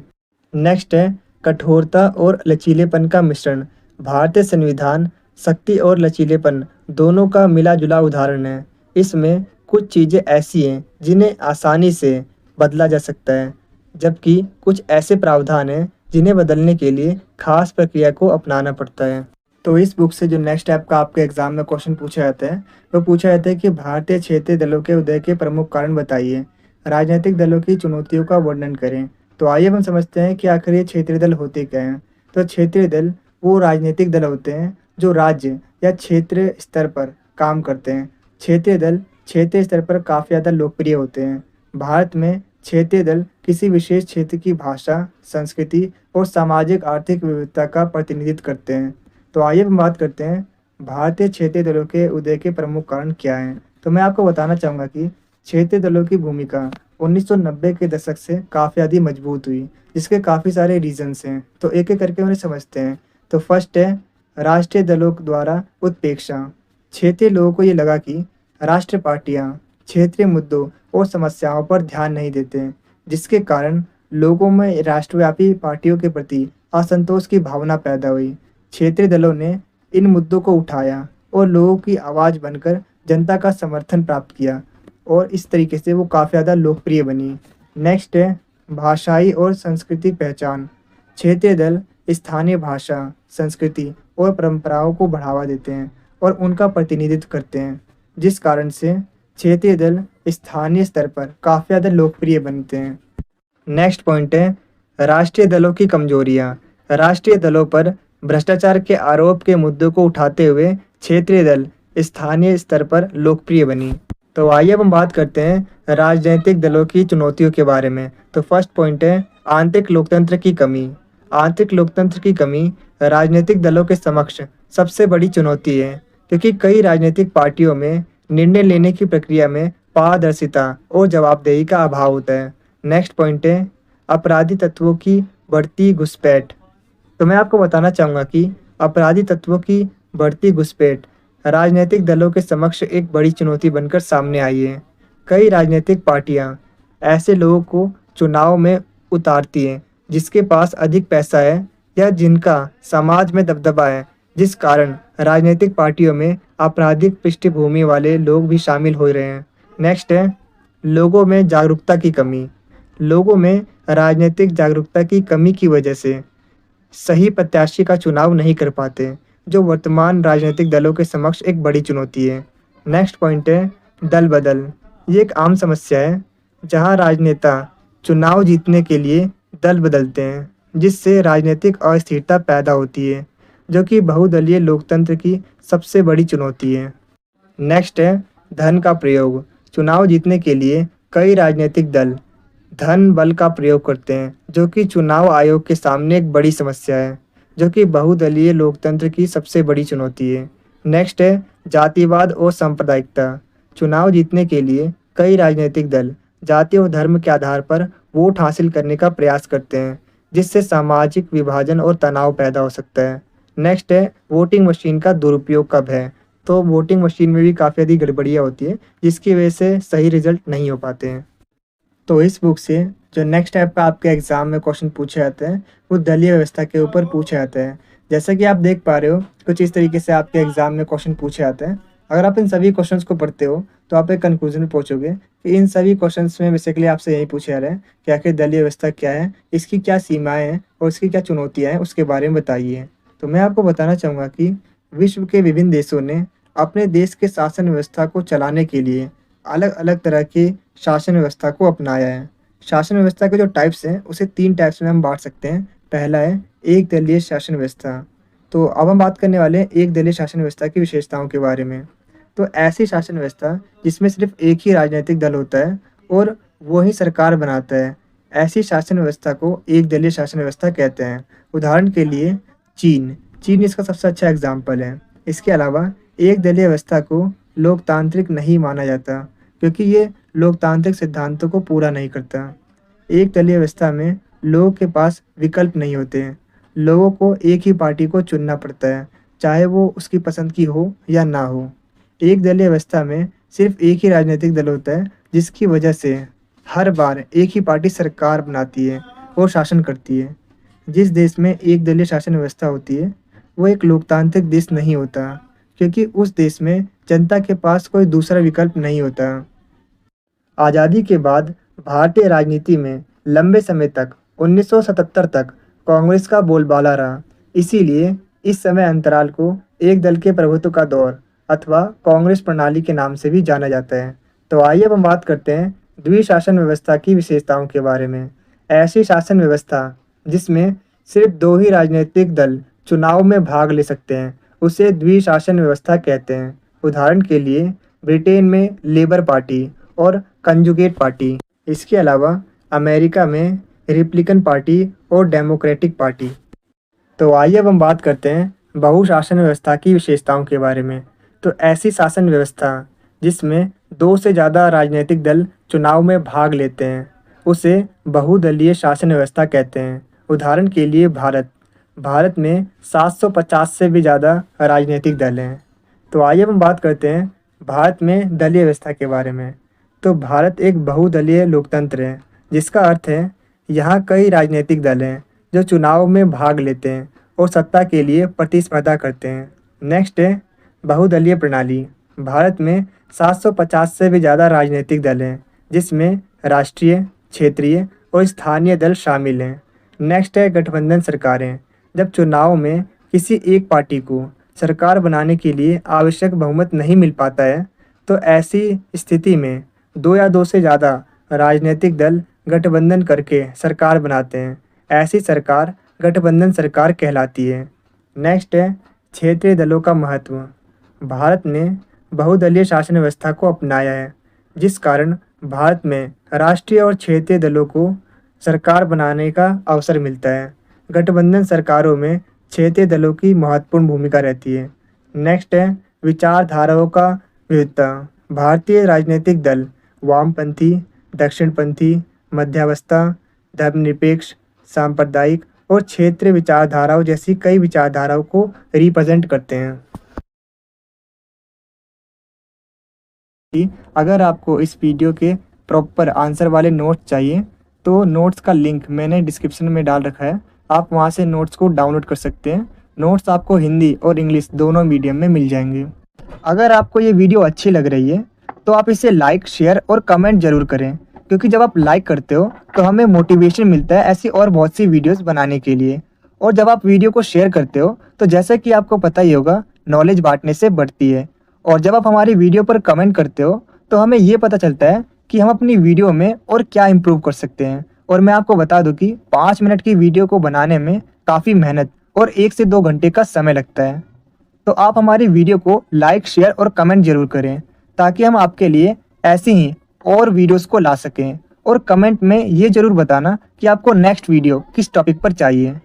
S1: नेक्स्ट है कठोरता और लचीलेपन का मिश्रण। भारतीय संविधान शक्ति और लचीलेपन दोनों का मिला जुला उदाहरण है। इसमें कुछ चीज़ें ऐसी हैं जिन्हें आसानी से बदला जा सकता है, जबकि कुछ ऐसे प्रावधान हैं जिन्हें बदलने के लिए खास प्रक्रिया को अपनाना पड़ता है। तो इस बुक से जो नेक्स्ट टाइप का आपके एग्जाम में क्वेश्चन पूछा जाता है, वो पूछा जाता है कि भारतीय क्षेत्रीय दलों के उदय के प्रमुख कारण बताइए। राजनीतिक दलों की चुनौतियों का वर्णन करें। तो आइए हम समझते हैं कि आखिर ये क्षेत्रीय दल होते क्या हैं। तो क्षेत्रीय दल वो राजनीतिक दल होते हैं जो राज्य या क्षेत्र स्तर पर काम करते हैं। क्षेत्रीय दल क्षेत्रीय स्तर पर काफ़ी ज़्यादा लोकप्रिय होते हैं। भारत में क्षेत्रीय दल किसी विशेष क्षेत्र की भाषा, संस्कृति और सामाजिक आर्थिक विविधता का प्रतिनिधित्व करते हैं। तो आइए हम बात करते हैं भारतीय क्षेत्रीय दलों के उदय के प्रमुख कारण क्या हैं। तो मैं आपको बताना चाहूँगा कि क्षेत्रीय दलों की भूमिका 1990 के दशक से काफ़ी ज़्यादा मजबूत हुई, जिसके काफ़ी सारे रीजंस हैं। तो एक एक करके उन्हें समझते हैं। तो फर्स्ट है राष्ट्रीय दलों द्वारा उत्प्रेक्षा। क्षेत्रीय लोगों को ये लगा कि राष्ट्रीय पार्टियां क्षेत्रीय मुद्दों और समस्याओं पर ध्यान नहीं देते, जिसके कारण लोगों में राष्ट्रव्यापी पार्टियों के प्रति असंतोष की भावना पैदा हुई। क्षेत्रीय दलों ने इन मुद्दों को उठाया और लोगों की आवाज़ बनकर जनता का समर्थन प्राप्त किया, और इस तरीके से वो काफ़ी ज़्यादा लोकप्रिय बनी। नेक्स्ट है भाषाई और सांस्कृतिक पहचान। क्षेत्रीय दल स्थानीय भाषा, संस्कृति और परंपराओं को बढ़ावा देते हैं और उनका प्रतिनिधित्व करते हैं, जिस कारण से क्षेत्रीय दल स्थानीय स्तर पर काफ़ी ज़्यादा लोकप्रिय बनते हैं। नेक्स्ट पॉइंट है राष्ट्रीय दलों की कमजोरियाँ। राष्ट्रीय दलों पर भ्रष्टाचार के आरोप के मुद्दों को उठाते हुए क्षेत्रीय दल स्थानीय स्तर पर लोकप्रिय बनी। तो आइए अब हम बात करते हैं राजनीतिक दलों की चुनौतियों के बारे में। तो फर्स्ट पॉइंट है आंतरिक लोकतंत्र की कमी। आंतरिक लोकतंत्र की कमी राजनीतिक दलों के समक्ष सबसे बड़ी चुनौती है, क्योंकि कई राजनीतिक पार्टियों में निर्णय लेने की प्रक्रिया में पारदर्शिता और जवाबदेही का अभाव होता है। नेक्स्ट पॉइंट है अपराधी तत्वों की बढ़ती घुसपैठ। तो मैं आपको बताना चाहूँगा कि अपराधी तत्वों की बढ़ती घुसपैठ राजनीतिक दलों के समक्ष एक बड़ी चुनौती बनकर सामने आई है। कई राजनीतिक पार्टियां ऐसे लोगों को चुनाव में उतारती हैं जिसके पास अधिक पैसा है या जिनका समाज में दबदबा है, जिस कारण राजनीतिक पार्टियों में आपराधिक पृष्ठभूमि वाले लोग भी शामिल हो रहे हैं। नेक्स्ट है लोगों में जागरूकता की कमी। लोगों में राजनीतिक जागरूकता की कमी की वजह से सही प्रत्याशी का चुनाव नहीं कर पाते, जो वर्तमान राजनीतिक दलों के समक्ष एक बड़ी चुनौती है। नेक्स्ट पॉइंट है दल बदल। ये एक आम समस्या है जहां राजनेता चुनाव जीतने के लिए दल बदलते हैं, जिससे राजनीतिक अस्थिरता पैदा होती है, जो कि बहुदलीय लोकतंत्र की सबसे बड़ी चुनौती है। नेक्स्ट है धन का प्रयोग। चुनाव जीतने के लिए कई राजनीतिक दल धन बल का प्रयोग करते हैं, जो कि चुनाव आयोग के सामने एक बड़ी समस्या है, जो कि बहुदलीय लोकतंत्र की सबसे बड़ी चुनौती है। नेक्स्ट है जातिवाद और सांप्रदायिकता। चुनाव जीतने के लिए कई राजनीतिक दल जाति और धर्म के आधार पर वोट हासिल करने का प्रयास करते हैं, जिससे सामाजिक विभाजन और तनाव पैदा हो सकता है। नेक्स्ट है वोटिंग मशीन का दुरुपयोग का भय। तो वोटिंग मशीन में भी काफ़ी अधिक गड़बड़ियाँ होती है, जिसकी वजह से सही रिजल्ट नहीं हो पाते हैं। तो इस बुक से जो नेक्स्ट टाइप का आपके एग्ज़ाम में क्वेश्चन पूछे जाते हैं वो दलीय व्यवस्था के ऊपर पूछे जाते हैं। जैसा कि आप देख पा रहे हो कुछ इस तरीके से आपके एग्ज़ाम में क्वेश्चन पूछे जाते हैं। अगर आप इन सभी क्वेश्चंस को पढ़ते हो तो आप एक कंक्लूजन में पहुंचोगे कि इन सभी क्वेश्चंस में बेसिकली आपसे यही पूछे जा रहे हैं कि आखिर दलीय व्यवस्था क्या है, इसकी क्या सीमाएँ हैं और इसकी क्या चुनौतियाँ हैं, उसके बारे में बताइए। तो मैं आपको बताना चाहूँगा कि विश्व के विभिन्न देशों ने अपने देश के शासन व्यवस्था को चलाने के लिए अलग अलग तरह की शासन व्यवस्था को अपनाया है। शासन व्यवस्था के जो टाइप्स हैं उसे 3 टाइप्स में हम बांट सकते हैं। पहला है एक दलीय शासन व्यवस्था। तो अब हम बात करने वाले हैं एक दलीय शासन व्यवस्था की विशेषताओं के बारे में। तो ऐसी शासन व्यवस्था जिसमें सिर्फ एक ही राजनीतिक दल होता है और वो ही सरकार बनाता है, ऐसी शासन व्यवस्था को एक दलीय शासन व्यवस्था कहते हैं। उदाहरण के लिए चीन इसका सबसे अच्छा एग्जाम्पल है। इसके अलावा एक दलीय व्यवस्था को लोकतांत्रिक नहीं माना जाता, क्योंकि ये लोकतांत्रिक सिद्धांतों को पूरा नहीं करता। एक दलीय व्यवस्था में लोगों के पास विकल्प नहीं होते हैं। लोगों को एक ही पार्टी को चुनना पड़ता है, चाहे वो उसकी पसंद की हो या ना हो। एक दलीय व्यवस्था में सिर्फ एक ही राजनीतिक दल होता है, जिसकी वजह से हर बार एक ही पार्टी सरकार बनाती है और शासन करती है। जिस देश में एक दलीय शासन व्यवस्था होती है वो एक लोकतांत्रिक देश नहीं होता, क्योंकि उस देश में जनता के पास कोई दूसरा विकल्प नहीं होता। आज़ादी के बाद भारतीय राजनीति में लंबे समय तक 1977 तक कांग्रेस का बोलबाला रहा। इसीलिए इस समय अंतराल को एक दल के प्रभुत्व का दौर अथवा कांग्रेस प्रणाली के नाम से भी जाना जाता है। तो आइए अब हम बात करते हैं द्विशासन व्यवस्था की विशेषताओं के बारे में। ऐसी शासन व्यवस्था जिसमें सिर्फ 2 ही राजनीतिक दल चुनाव में भाग ले सकते हैं, उसे द्विशासन व्यवस्था कहते हैं। उदाहरण के लिए ब्रिटेन में लेबर पार्टी और कंजुगेट पार्टी। इसके अलावा अमेरिका में रिपब्लिकन पार्टी और डेमोक्रेटिक पार्टी। तो आइए अब हम बात करते हैं बहुशासन व्यवस्था की विशेषताओं के बारे में। तो ऐसी शासन व्यवस्था जिसमें 2 से ज़्यादा राजनीतिक दल चुनाव में भाग लेते हैं, उसे बहुदलीय शासन व्यवस्था कहते हैं। उदाहरण के लिए भारत में 750 से भी ज़्यादा राजनीतिक दल हैं। तो आइए हम बात करते हैं भारत में दलीय व्यवस्था के बारे में। तो भारत एक बहुदलीय लोकतंत्र है, जिसका अर्थ है यहाँ कई राजनीतिक दल हैं जो चुनाव में भाग लेते हैं और सत्ता के लिए प्रतिस्पर्धा करते हैं। नेक्स्ट है बहुदलीय प्रणाली। भारत में 750 से भी ज़्यादा राजनीतिक दल हैं, जिसमें राष्ट्रीय, क्षेत्रीय और स्थानीय दल शामिल हैं। नेक्स्ट है गठबंधन सरकारें। जब चुनाव में किसी एक पार्टी को सरकार बनाने के लिए आवश्यक बहुमत नहीं मिल पाता है, तो ऐसी स्थिति में 2 या 2 से ज़्यादा राजनीतिक दल गठबंधन करके सरकार बनाते हैं। ऐसी सरकार गठबंधन सरकार कहलाती है। नेक्स्ट है क्षेत्रीय दलों का महत्व। भारत ने बहुदलीय शासन व्यवस्था को अपनाया है, जिस कारण भारत में राष्ट्रीय और क्षेत्रीय दलों को सरकार बनाने का अवसर मिलता है। गठबंधन सरकारों में क्षेत्रीय दलों की महत्वपूर्ण भूमिका रहती है। नेक्स्ट है विचारधाराओं का विविधता। भारतीय राजनीतिक दल वामपंथी, दक्षिणपंथी, मध्यावस्था, धर्मनिरपेक्ष, सांप्रदायिक और क्षेत्रीय विचारधाराओं जैसी कई विचारधाराओं को रिप्रेजेंट करते हैं। अगर आपको इस वीडियो के प्रॉपर आंसर वाले नोट्स चाहिए तो नोट्स का लिंक मैंने डिस्क्रिप्शन में डाल रखा है, आप वहां से नोट्स को डाउनलोड कर सकते हैं। नोट्स आपको हिंदी और इंग्लिश दोनों मीडियम में मिल जाएंगे। अगर आपको ये वीडियो अच्छी लग रही है तो आप इसे लाइक, शेयर और कमेंट जरूर करें, क्योंकि जब आप लाइक करते हो तो हमें मोटिवेशन मिलता है ऐसी और बहुत सी वीडियोस बनाने के लिए। और जब आप वीडियो को शेयर करते हो तो जैसा कि आपको पता ही होगा, नॉलेज बांटने से बढ़ती है। और जब आप हमारी वीडियो पर कमेंट करते हो तो हमें ये पता चलता है कि हम अपनी वीडियो में और क्या इम्प्रूव कर सकते हैं। और मैं आपको बता दूं कि 5 मिनट की वीडियो को बनाने में काफ़ी मेहनत और 1 से 2 घंटे का समय लगता है। तो आप हमारी वीडियो को लाइक, शेयर और कमेंट जरूर करें, ताकि हम आपके लिए ऐसी ही और वीडियोस को ला सकें। और कमेंट में ये जरूर बताना कि आपको नेक्स्ट वीडियो किस टॉपिक पर चाहिए।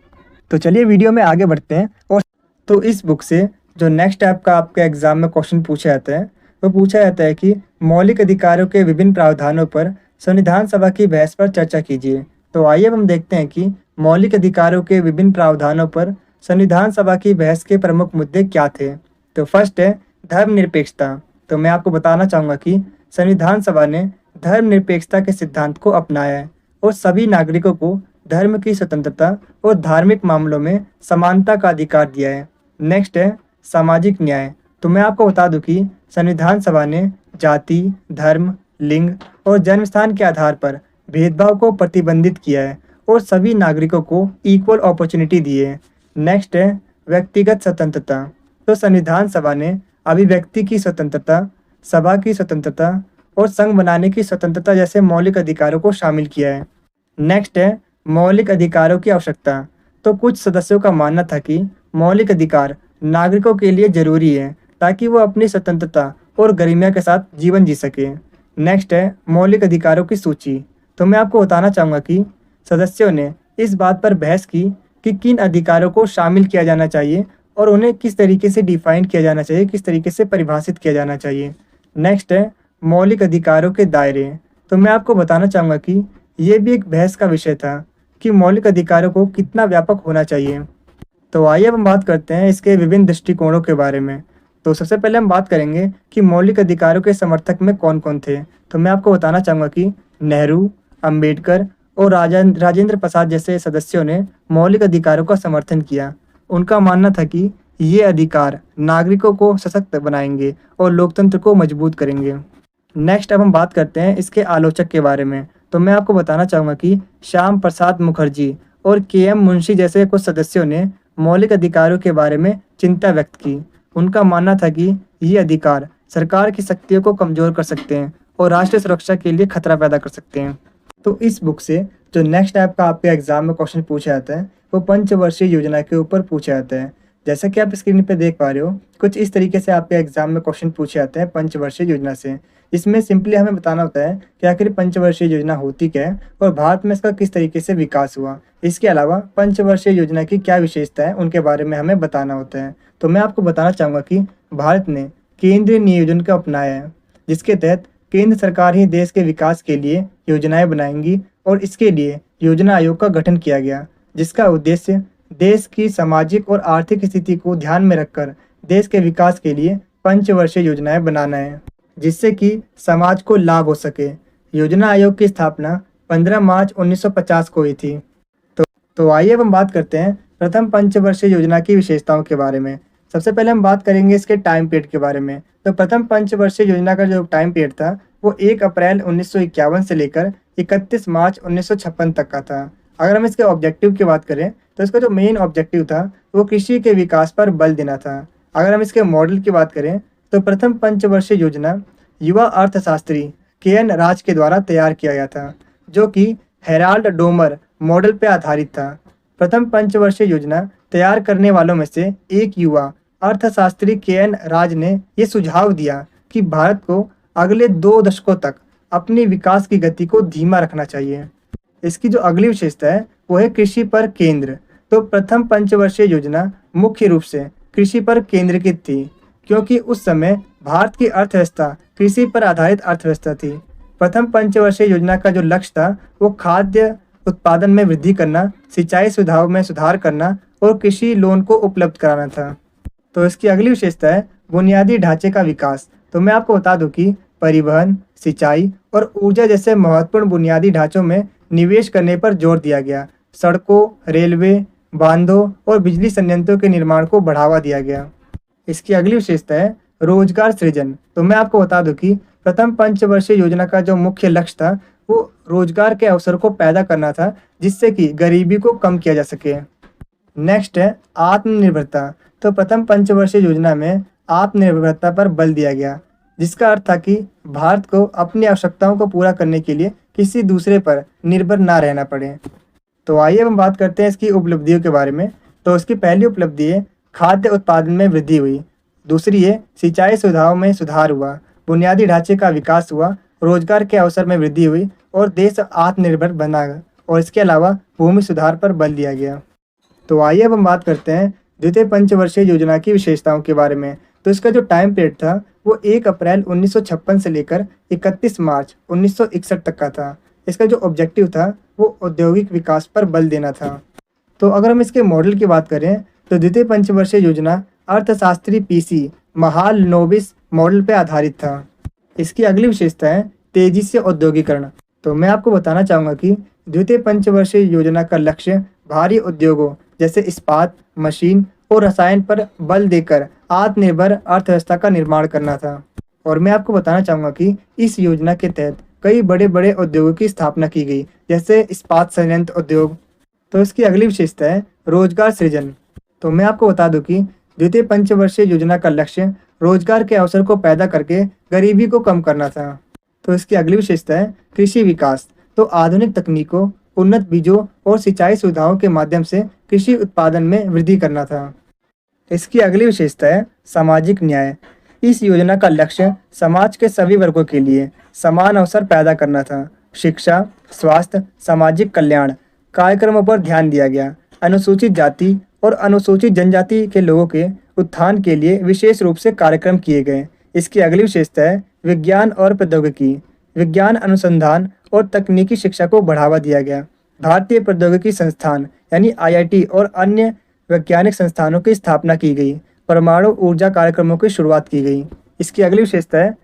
S1: तो चलिए वीडियो में आगे बढ़ते हैं। और तो इस बुक से जो नेक्स्ट टाइप का आपके एग्जाम में क्वेश्चन पूछा जाता है, वो पूछा जाता है कि मौलिक अधिकारों के विभिन्न प्रावधानों पर संविधान सभा की बहस पर चर्चा कीजिए। तो आइए अब हम देखते हैं कि मौलिक अधिकारों के विभिन्न प्रावधानों पर संविधान सभा की बहस के प्रमुख मुद्दे क्या थे। तो फर्स्ट है धर्मनिरपेक्षता। तो मैं आपको बताना चाहूँगा कि संविधान सभा ने धर्मनिरपेक्षता के सिद्धांत को अपनाया है और सभी नागरिकों को धर्म की स्वतंत्रता और धार्मिक मामलों में समानता का अधिकार दिया है। नेक्स्ट है सामाजिक न्याय। तो मैं आपको बता दूं कि संविधान सभा ने जाति, धर्म, लिंग और जन्मस्थान के आधार पर भेदभाव को प्रतिबंधित किया है और सभी नागरिकों को इक्वल अपॉर्चुनिटी दी है। नेक्स्ट है व्यक्तिगत स्वतंत्रता। तो संविधान सभा ने अभिव्यक्ति की स्वतंत्रता, सभा की स्वतंत्रता और संघ बनाने की स्वतंत्रता जैसे मौलिक अधिकारों को शामिल किया है। नेक्स्ट है मौलिक अधिकारों की आवश्यकता। तो कुछ सदस्यों का मानना था कि मौलिक अधिकार नागरिकों के लिए जरूरी है ताकि वो अपनी स्वतंत्रता और गरिमा के साथ जीवन जी सके। नेक्स्ट है मौलिक अधिकारों की सूची। तो मैं आपको बताना चाहूँगा कि सदस्यों ने इस बात पर बहस की कि किन अधिकारों को शामिल किया जाना चाहिए और उन्हें किस तरीके से डिफाइन किया जाना चाहिए, किस तरीके से परिभाषित किया जाना चाहिए। नेक्स्ट है मौलिक अधिकारों के दायरे। तो मैं आपको बताना चाहूँगा कि ये भी एक बहस का विषय था कि मौलिक अधिकारों को कितना व्यापक होना चाहिए। तो आइए अब हम बात करते हैं इसके विभिन्न दृष्टिकोणों के बारे में। तो सबसे पहले हम बात करेंगे कि मौलिक अधिकारों के समर्थक में कौन कौन थे। तो मैं आपको बताना चाहूँगा कि नेहरू, अंबेडकर और राजेंद्र प्रसाद जैसे सदस्यों ने मौलिक अधिकारों का समर्थन किया। उनका मानना था कि ये अधिकार नागरिकों को सशक्त बनाएंगे और लोकतंत्र को मजबूत करेंगे। नेक्स्ट अब हम बात करते हैं इसके आलोचक के बारे में। तो मैं आपको बताना चाहूँगा कि श्याम प्रसाद मुखर्जी और के.एम. मुंशी जैसे कुछ सदस्यों ने मौलिक अधिकारों के बारे में चिंता व्यक्त की। उनका मानना था कि ये अधिकार सरकार की शक्तियों को कमज़ोर कर सकते हैं और राष्ट्रीय सुरक्षा के लिए खतरा पैदा कर सकते हैं। तो इस बुक से जो नेक्स्ट टाइप का आपके एग्जाम में क्वेश्चन पूछा जाता है वो पंचवर्षीय योजना के ऊपर पूछा जाता है। जैसा कि आप स्क्रीन पे देख पा रहे हो, कुछ इस तरीके से आपके एग्जाम में क्वेश्चन पूछे जाते हैं पंचवर्षीय योजना से। इसमें सिंपली हमें बताना होता है कि आखिर पंचवर्षीय योजना होती क्या है और भारत में इसका किस तरीके से विकास हुआ। इसके अलावा पंचवर्षीय योजना की क्या विशेषता है उनके बारे में हमें बताना होता है। तो मैं आपको बताना चाहूँगा कि भारत ने केंद्रीय नियोजन को अपनाया है, जिसके तहत केंद्र सरकार ही देश के विकास के लिए योजनाएं बनाएंगी और इसके लिए योजना आयोग का गठन किया गया, जिसका उद्देश्य देश की सामाजिक और आर्थिक स्थिति को ध्यान में रखकर देश के विकास के लिए पंचवर्षीय योजनाएं बनाना है, जिससे कि समाज को लाभ हो सके। योजना आयोग की स्थापना 15 मार्च 1950 को हुई थी। तो आइए अब हम बात करते हैं प्रथम पंचवर्षीय योजना की विशेषताओं के बारे में। सबसे पहले हम बात करेंगे इसके टाइम पीरियड के बारे में। तो प्रथम पंचवर्षीय योजना का जो टाइम पीरियड था वो 1 अप्रैल 1951 से लेकर 31 मार्च 1956 तक का था। अगर हम इसके ऑब्जेक्टिव की बात करें तो इसका जो मेन ऑब्जेक्टिव था वो कृषि के विकास पर बल देना था। अगर हम इसके मॉडल की बात करें तो प्रथम पंचवर्षीय योजना युवा अर्थशास्त्री के.एन. राज के द्वारा तैयार किया गया था, जो कि हेराल्ड डोमर मॉडल पर आधारित था। प्रथम पंचवर्षीय योजना तैयार करने वालों में से एक युवा अर्थशास्त्री के.एन. राज ने ये सुझाव दिया कि भारत को अगले 2 दशकों तक अपनी विकास की गति को धीमा रखना चाहिए। इसकी जो अगली विशेषता है वो है कृषि पर केंद्र। तो प्रथम पंचवर्षीय योजना मुख्य रूप से कृषि पर केंद्रीकृत थी, क्योंकि उस समय भारत की अर्थव्यवस्था कृषि पर आधारित अर्थव्यवस्था थी। प्रथम पंचवर्षीय योजना का जो लक्ष्य था वो खाद्य उत्पादन में वृद्धि करना, सिंचाई सुविधाओं में सुधार करना और कृषि लोन को उपलब्ध कराना था। तो इसकी अगली विशेषता है बुनियादी ढांचे का विकास। तो मैं आपको बता दूं कि परिवहन, सिंचाई और ऊर्जा जैसे महत्वपूर्ण बुनियादी ढांचों में निवेश करने पर जोर दिया गया। सड़कों, रेलवे, बांधों और बिजली संयंत्रों के निर्माण को बढ़ावा दिया गया। इसकी अगली विशेषता है रोजगार सृजन। तो मैं आपको बता दूं कि प्रथम पंचवर्षीय योजना का जो मुख्य लक्ष्य था वो रोजगार के अवसर को पैदा करना था, जिससे कि गरीबी को कम किया जा सके। नेक्स्ट है आत्मनिर्भरता। तो प्रथम पंचवर्षीय योजना में आत्मनिर्भरता पर बल दिया गया, जिसका अर्थ था कि भारत को अपनी आवश्यकताओं को पूरा करने के लिए किसी दूसरे पर निर्भर ना रहना पड़े। तो आइए हम बात करते हैं इसकी उपलब्धियों के बारे में। तो इसकी पहली उपलब्धि है खाद्य उत्पादन में वृद्धि हुई। दूसरी है सिंचाई सुविधाओं में सुधार हुआ, बुनियादी ढांचे का विकास हुआ, रोजगार के अवसर में वृद्धि हुई और देश आत्मनिर्भर बना। और इसके अलावा भूमि सुधार पर बल दिया गया। तो आइए अब हम बात करते हैं द्वितीय पंचवर्षीय योजना की विशेषताओं के बारे में। तो इसका जो टाइम पीरियड था वो 1 अप्रैल 1956 से लेकर 31 मार्च 1961 तक का था। इसका जो ऑब्जेक्टिव था वो औद्योगिक विकास पर बल देना था। तो अगर हम इसके मॉडल की बात करें तो द्वितीय पंचवर्षीय योजना अर्थशास्त्री पीसी महालनोबिस मॉडल पर आधारित था। इसकी अगली विशेषता है तेजी से औद्योगिकरण। तो मैं आपको बताना चाहूँगा कि द्वितीय पंचवर्षीय योजना का लक्ष्य भारी उद्योगों जैसे इस्पात, मशीन और रसायन पर बल देकर आत्मनिर्भर अर्थव्यवस्था का निर्माण करना था। और मैं आपको बताना चाहूँगा कि इस योजना के तहत कई बड़े बड़े उद्योगों की स्थापना की गई, जैसे इस्पात संयंत्र उद्योग। तो इसकी अगली विशेषता है रोजगार सृजन। तो मैं आपको बता दूं कि द्वितीय पंचवर्षीय योजना का लक्ष्य रोजगार के अवसर को पैदा करके गरीबी को कम करना था। तो इसकी अगली विशेषता है कृषि विकास। तो आधुनिक तकनीकों, उन्नत बीजों और सिंचाई सुविधाओं के माध्यम से कृषि उत्पादन में वृद्धि करना था। इसकी अगली विशेषता है सामाजिक न्याय। इस योजना का लक्ष्य समाज के सभी वर्गों के लिए समान अवसर पैदा करना था। शिक्षा, स्वास्थ्य, सामाजिक कल्याण कार्यक्रमों पर ध्यान दिया गया। अनुसूचित जाति और अनुसूचित जनजाति के लोगों के उत्थान के लिए विशेष रूप से कार्यक्रम किए गए। इसकी अगली विशेषता है विज्ञान और प्रौद्योगिकी। विज्ञान अनुसंधान और तकनीकी शिक्षा को बढ़ावा दिया गया। भारतीय प्रौद्योगिकी संस्थान यानी IIT और अन्य वैज्ञानिक संस्थानों की स्थापना की गई। परमाणु ऊर्जा कार्यक्रमों की शुरुआत की गई। इसकी अगली विशेषता है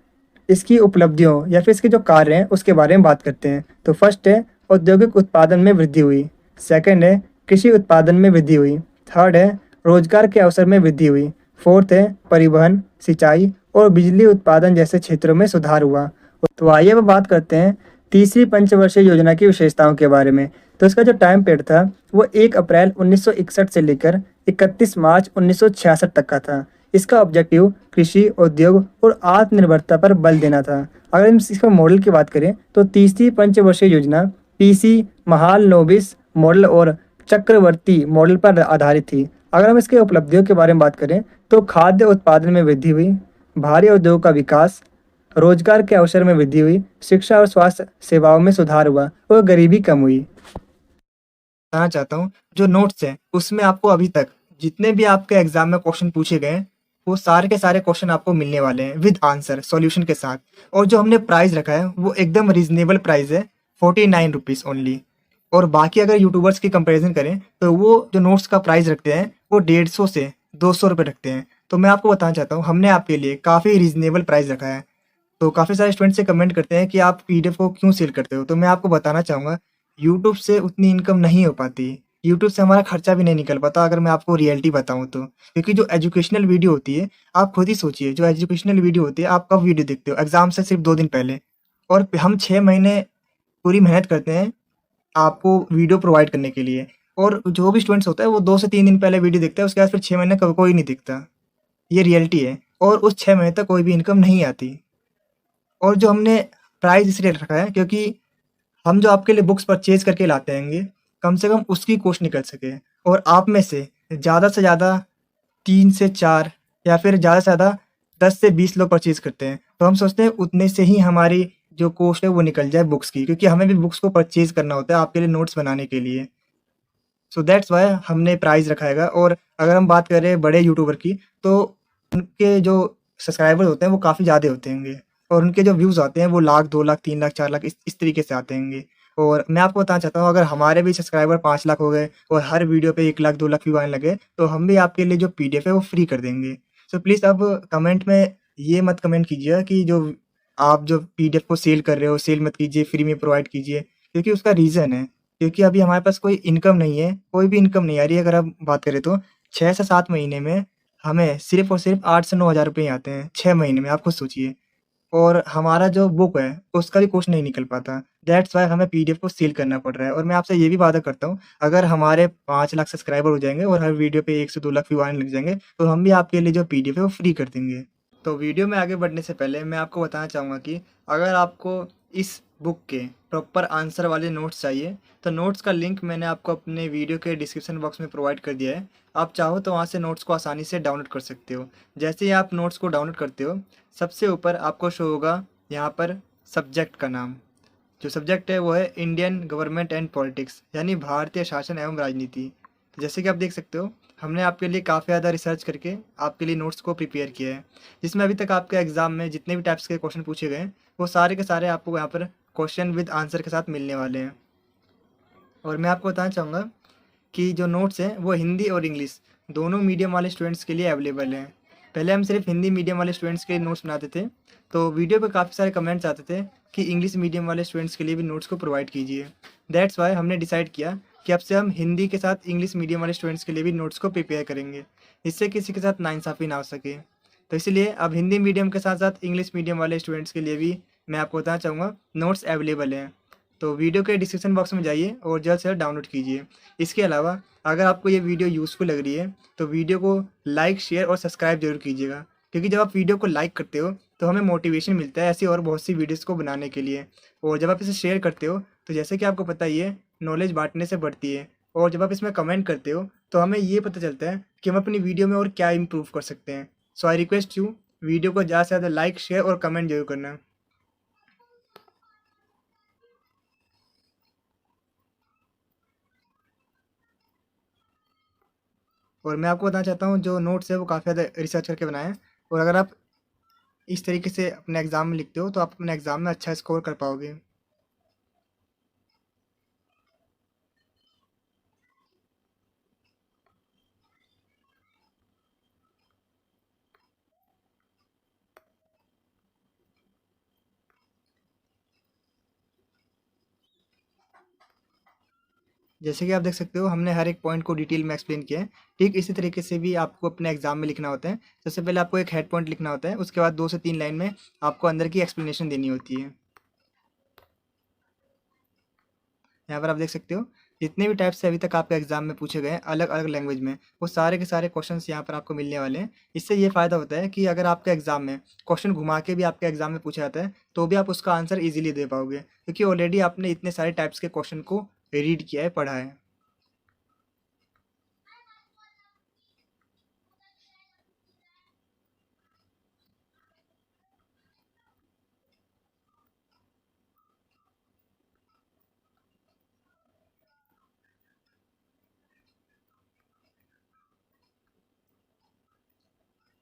S1: इसकी उपलब्धियों या फिर इसके जो कार्य हैं उसके बारे में बात करते हैं। तो फर्स्ट है औद्योगिक उत्पादन में वृद्धि हुई। सेकंड है कृषि उत्पादन में वृद्धि हुई। थर्ड है रोजगार के अवसर में वृद्धि हुई। फोर्थ है परिवहन, सिंचाई और बिजली उत्पादन जैसे क्षेत्रों में सुधार हुआ। तो आइए अब बात करते हैं तीसरी पंचवर्षीय योजना की विशेषताओं के बारे में। तो इसका जो टाइम पीरियड था वो 1 अप्रैल 1961 से लेकर 31 मार्च 1966 तक का था। इसका ऑब्जेक्टिव कृषि, उद्योग और आत्मनिर्भरता पर बल देना था। अगर हम इसका मॉडल की बात करें तो तीसरी पंचवर्षीय योजना पीसी महालनोबिस मॉडल और चक्रवर्ती मॉडल पर आधारित थी। अगर हम इसके उपलब्धियों के बारे में बात करें तो खाद्य उत्पादन में वृद्धि हुई, भारी उद्योग का विकास, रोजगार के अवसर में वृद्धि हुई, शिक्षा और स्वास्थ्य सेवाओं में सुधार हुआ और गरीबी कम हुई। बताना चाहता हूँ जो नोट्स हैं उसमें आपको अभी तक जितने भी आपके एग्जाम में क्वेश्चन पूछे गए वो सारे के सारे क्वेश्चन आपको मिलने वाले हैं विद आंसर सॉल्यूशन के साथ। और जो हमने प्राइस रखा है वो एकदम रीजनेबल प्राइस है, 49 रुपीज़ ओनली। और बाकी अगर यूट्यूबर्स की कंपैरिजन करें तो वो जो नोट्स का प्राइस रखते हैं वो 150 से 200 रुपये रखते हैं। तो मैं आपको बताना चाहता हूँ हमने आपके लिए काफ़ी रीजनेबल प्राइस रखा है। तो काफ़ी सारे स्टूडेंट से कमेंट करते हैं कि आप PDF को क्यों सेल करते हो। तो मैं आपको बताना चाहूँगा यूट्यूब से उतनी इनकम नहीं हो पाती। यूट्यूब से हमारा खर्चा भी नहीं निकल पाता अगर मैं आपको रियलिटी बताऊँ तो। क्योंकि जो एजुकेशनल वीडियो होती है आप खुद ही सोचिए, जो एजुकेशनल वीडियो होती है आप कब वीडियो देखते हो? एग्ज़ाम से सिर्फ 2 दिन पहले। और हम 6 महीने पूरी मेहनत करते हैं आपको वीडियो प्रोवाइड करने के लिए। और जो भी स्टूडेंट्स होता है वो 2 से 3 दिन पहले वीडियो देखता है, उसके बाद फिर 6 महीने कोई नहीं दिखता। ये रियलिटी है। और उस 6 महीने तक कोई भी इनकम नहीं आती। और जो हमने प्राइस इसलिए रखा है क्योंकि हम जो आपके लिए बुक्स परचेज करके लाते हैंगे कम से कम उसकी कॉस्ट निकल सके। और आप में से ज़्यादा 3 से 4 या फिर ज़्यादा से ज़्यादा 10 से 20 लोग परचेज़ करते हैं। तो हम सोचते हैं उतने से ही हमारी जो कॉस्ट है वो निकल जाए बुक्स की, क्योंकि हमें भी बुक्स को परचेज़ करना होता है आपके लिए नोट्स बनाने के लिए। सो दैट्स व्हाई हमने प्राइस रखा हैगा। और अगर हम बात करें बड़े यूट्यूबर की, तो उनके जो सब्सक्राइबर होते हैं वो काफ़ी ज़्यादा होते होंगे और उनके जो व्यूज़ आते हैं वो लाख, 2 लाख, 3 लाख, 4 लाख इस तरीके से आते होंगे। और मैं आपको बताना चाहता हूँ, अगर हमारे भी सब्सक्राइबर 5 लाख हो गए और हर वीडियो पे 1 लाख, 2 लाख व्यू आने लगे, तो हम भी आपके लिए जो पीडीएफ है वो फ्री कर देंगे। सो प्लीज़ अब कमेंट में ये मत कमेंट कीजिएगा कि जो आप जो पीडीएफ को सेल कर रहे हो, सेल मत कीजिए, फ्री में प्रोवाइड कीजिए, क्योंकि उसका रीज़न है। क्योंकि अभी हमारे पास कोई इनकम नहीं है, कोई भी इनकम नहीं आ रही है। अगर आप बात करें तो 6 से 7 महीने में हमें सिर्फ़ और सिर्फ़ 8 से 9 हज़ार रुपए ही आते हैं, 6 महीने में, आप खुद सोचिए। और हमारा जो बुक है, उसका भी कुछ नहीं निकल पाता। दैट्स व्हाई हमें पीडीएफ को सेल करना पड़ रहा है। और मैं आपसे ये भी वादा करता हूँ, अगर हमारे 5 लाख सब्सक्राइबर हो जाएँगे और हर वीडियो पे 1 से 2 लाख व्यू आने लग जाएँगे, तो हम भी आपके लिए जो पीडीएफ है वो फ्री कर देंगे। तो वीडियो में आगे बढ़ने से पहले मैं आपको बताना चाहूँगा कि अगर आपको इस बुक के प्रॉपर आंसर वाले नोट्स चाहिए, तो नोट्स का लिंक मैंने आपको अपने वीडियो के डिस्क्रिप्शन बॉक्स में प्रोवाइड कर दिया है। आप चाहो तो वहाँ से नोट्स को आसानी से डाउनलोड कर सकते हो। जैसे ही आप नोट्स को डाउनलोड करते हो, सबसे ऊपर आपको शो होगा यहाँ पर सब्जेक्ट का नाम। जो सब्जेक्ट है वो है इंडियन गवर्नमेंट एंड पॉलिटिक्स, यानी भारतीय शासन एवं राजनीति। तो जैसे कि आप देख सकते हो, हमने आपके लिए काफ़ी ज़्यादा रिसर्च करके आपके लिए नोट्स को प्रिपेयर किया है, जिसमें अभी तक आपके एग्ज़ाम में जितने भी टाइप्स के क्वेश्चन पूछे गए हैं, वो सारे के सारे आपको यहाँ पर क्वेश्चन विद आंसर के साथ मिलने वाले हैं। और मैं आपको बताना चाहूँगा कि जो नोट्स हैं वो हिंदी और इंग्लिश दोनों मीडियम वाले स्टूडेंट्स के लिए अवेलेबल हैं। पहले हम सिर्फ हिंदी मीडियम वाले स्टूडेंट्स के लिए नोट्स बनाते थे, तो वीडियो पे काफ़ी सारे कमेंट्स आते थे कि इंग्लिश मीडियम वाले स्टूडेंट्स के लिए भी नोट्स को प्रोवाइड कीजिए। दैट्स वाई हमने डिसाइड किया कि अब से हम हिंदी के साथ इंग्लिश मीडियम वाले स्टूडेंट्स के लिए भी नोट्स को प्रिपेयर करेंगे, इससे किसी के साथ नाइंसाफ़ी ना हो सके। तो इसलिए अब हिंदी मीडियम के साथ साथ इंग्लिश मीडियम वाले स्टूडेंट्स के लिए भी मैं आपको बताना चाहूँगा नोट्स अवेलेबल हैं। तो वीडियो के डिस्क्रिप्शन बॉक्स में जाइए और जल्द से जल्द डाउनलोड कीजिए। इसके अलावा अगर आपको ये वीडियो यूज़फुल लग रही है, तो वीडियो को लाइक, शेयर और सब्सक्राइब ज़रूर कीजिएगा, क्योंकि जब आप वीडियो को लाइक करते हो तो हमें मोटिवेशन मिलता है ऐसी और बहुत सी वीडियोज़ को बनाने के लिए। और जब आप इसे शेयर करते हो, तो जैसे कि आपको पता ही है, नॉलेज बाँटने से बढ़ती है। और जब आप इसमें कमेंट करते हो, तो हमें ये पता चलता है कि हम अपनी वीडियो में और क्या इम्प्रूव कर सकते हैं। सो आई रिक्वेस्ट यू, वीडियो को ज़्यादा से ज़्यादा लाइक, शेयर और कमेंट ज़रूर करना। और मैं आपको बताना चाहता हूँ, जो नोट्स है वो काफ़ी ज़्यादा रिसर्च करके बनाए हैं। और अगर आप इस तरीके से अपने एग्ज़ाम में लिखते हो, तो आप अपने एग्ज़ाम में अच्छा स्कोर कर पाओगे। जैसे कि आप देख सकते हो, हमने हर एक पॉइंट को डिटेल में एक्सप्लेन किया है। ठीक इसी तरीके से भी आपको अपने एग्ज़ाम में लिखना होता है। सबसे पहले आपको एक हेड पॉइंट लिखना होता है, उसके बाद 2 से 3 लाइन में आपको अंदर की एक्सप्लेनेशन देनी होती है। यहाँ पर आप देख सकते हो, जितने भी टाइप से अभी तक आपके एग्जाम में पूछे गए हैं अलग अलग लैंग्वेज में, वो सारे के सारे क्वेश्चंस यहाँ पर आपको मिलने वाले हैं। इससे ये फ़ायदा होता है कि अगर आपके एग्जाम में क्वेश्चन घुमा के भी आपके एग्जाम में पूछा जाता है, तो भी आप उसका आंसर ईजिली दे पाओगे, क्योंकि ऑलरेडी आपने इतने सारे टाइप्स के क्वेश्चन को रीड किया है, पढ़ा है।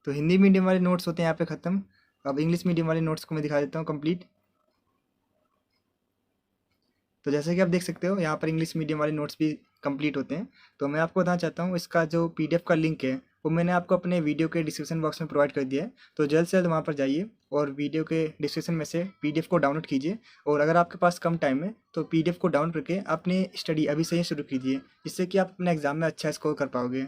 S1: तो हिंदी मीडियम वाले नोट्स होते हैं यहाँ पे ख़त्म। अब इंग्लिश मीडियम वाले नोट्स को मैं दिखा देता हूँ कंप्लीट। तो जैसे कि आप देख सकते हो, यहाँ पर इंग्लिश मीडियम वाले नोट्स भी कंप्लीट होते हैं। तो मैं आपको बताना चाहता हूँ, इसका जो पीडीएफ का लिंक है वो मैंने आपको अपने वीडियो के डिस्क्रिप्शन बॉक्स में प्रोवाइड कर दिया है। तो जल्द से जल्द वहाँ पर जाइए और वीडियो के डिस्क्रिप्शन में से पीडीएफ को डाउनलोड कीजिए। और अगर आपके पास कम टाइम है, तो पीडीएफ को डाउनलोड करके अपनी स्टडी अभी से ही शुरू कीजिए, जिससे कि आप अपने एग्जाम में अच्छा स्कोर कर पाओगे।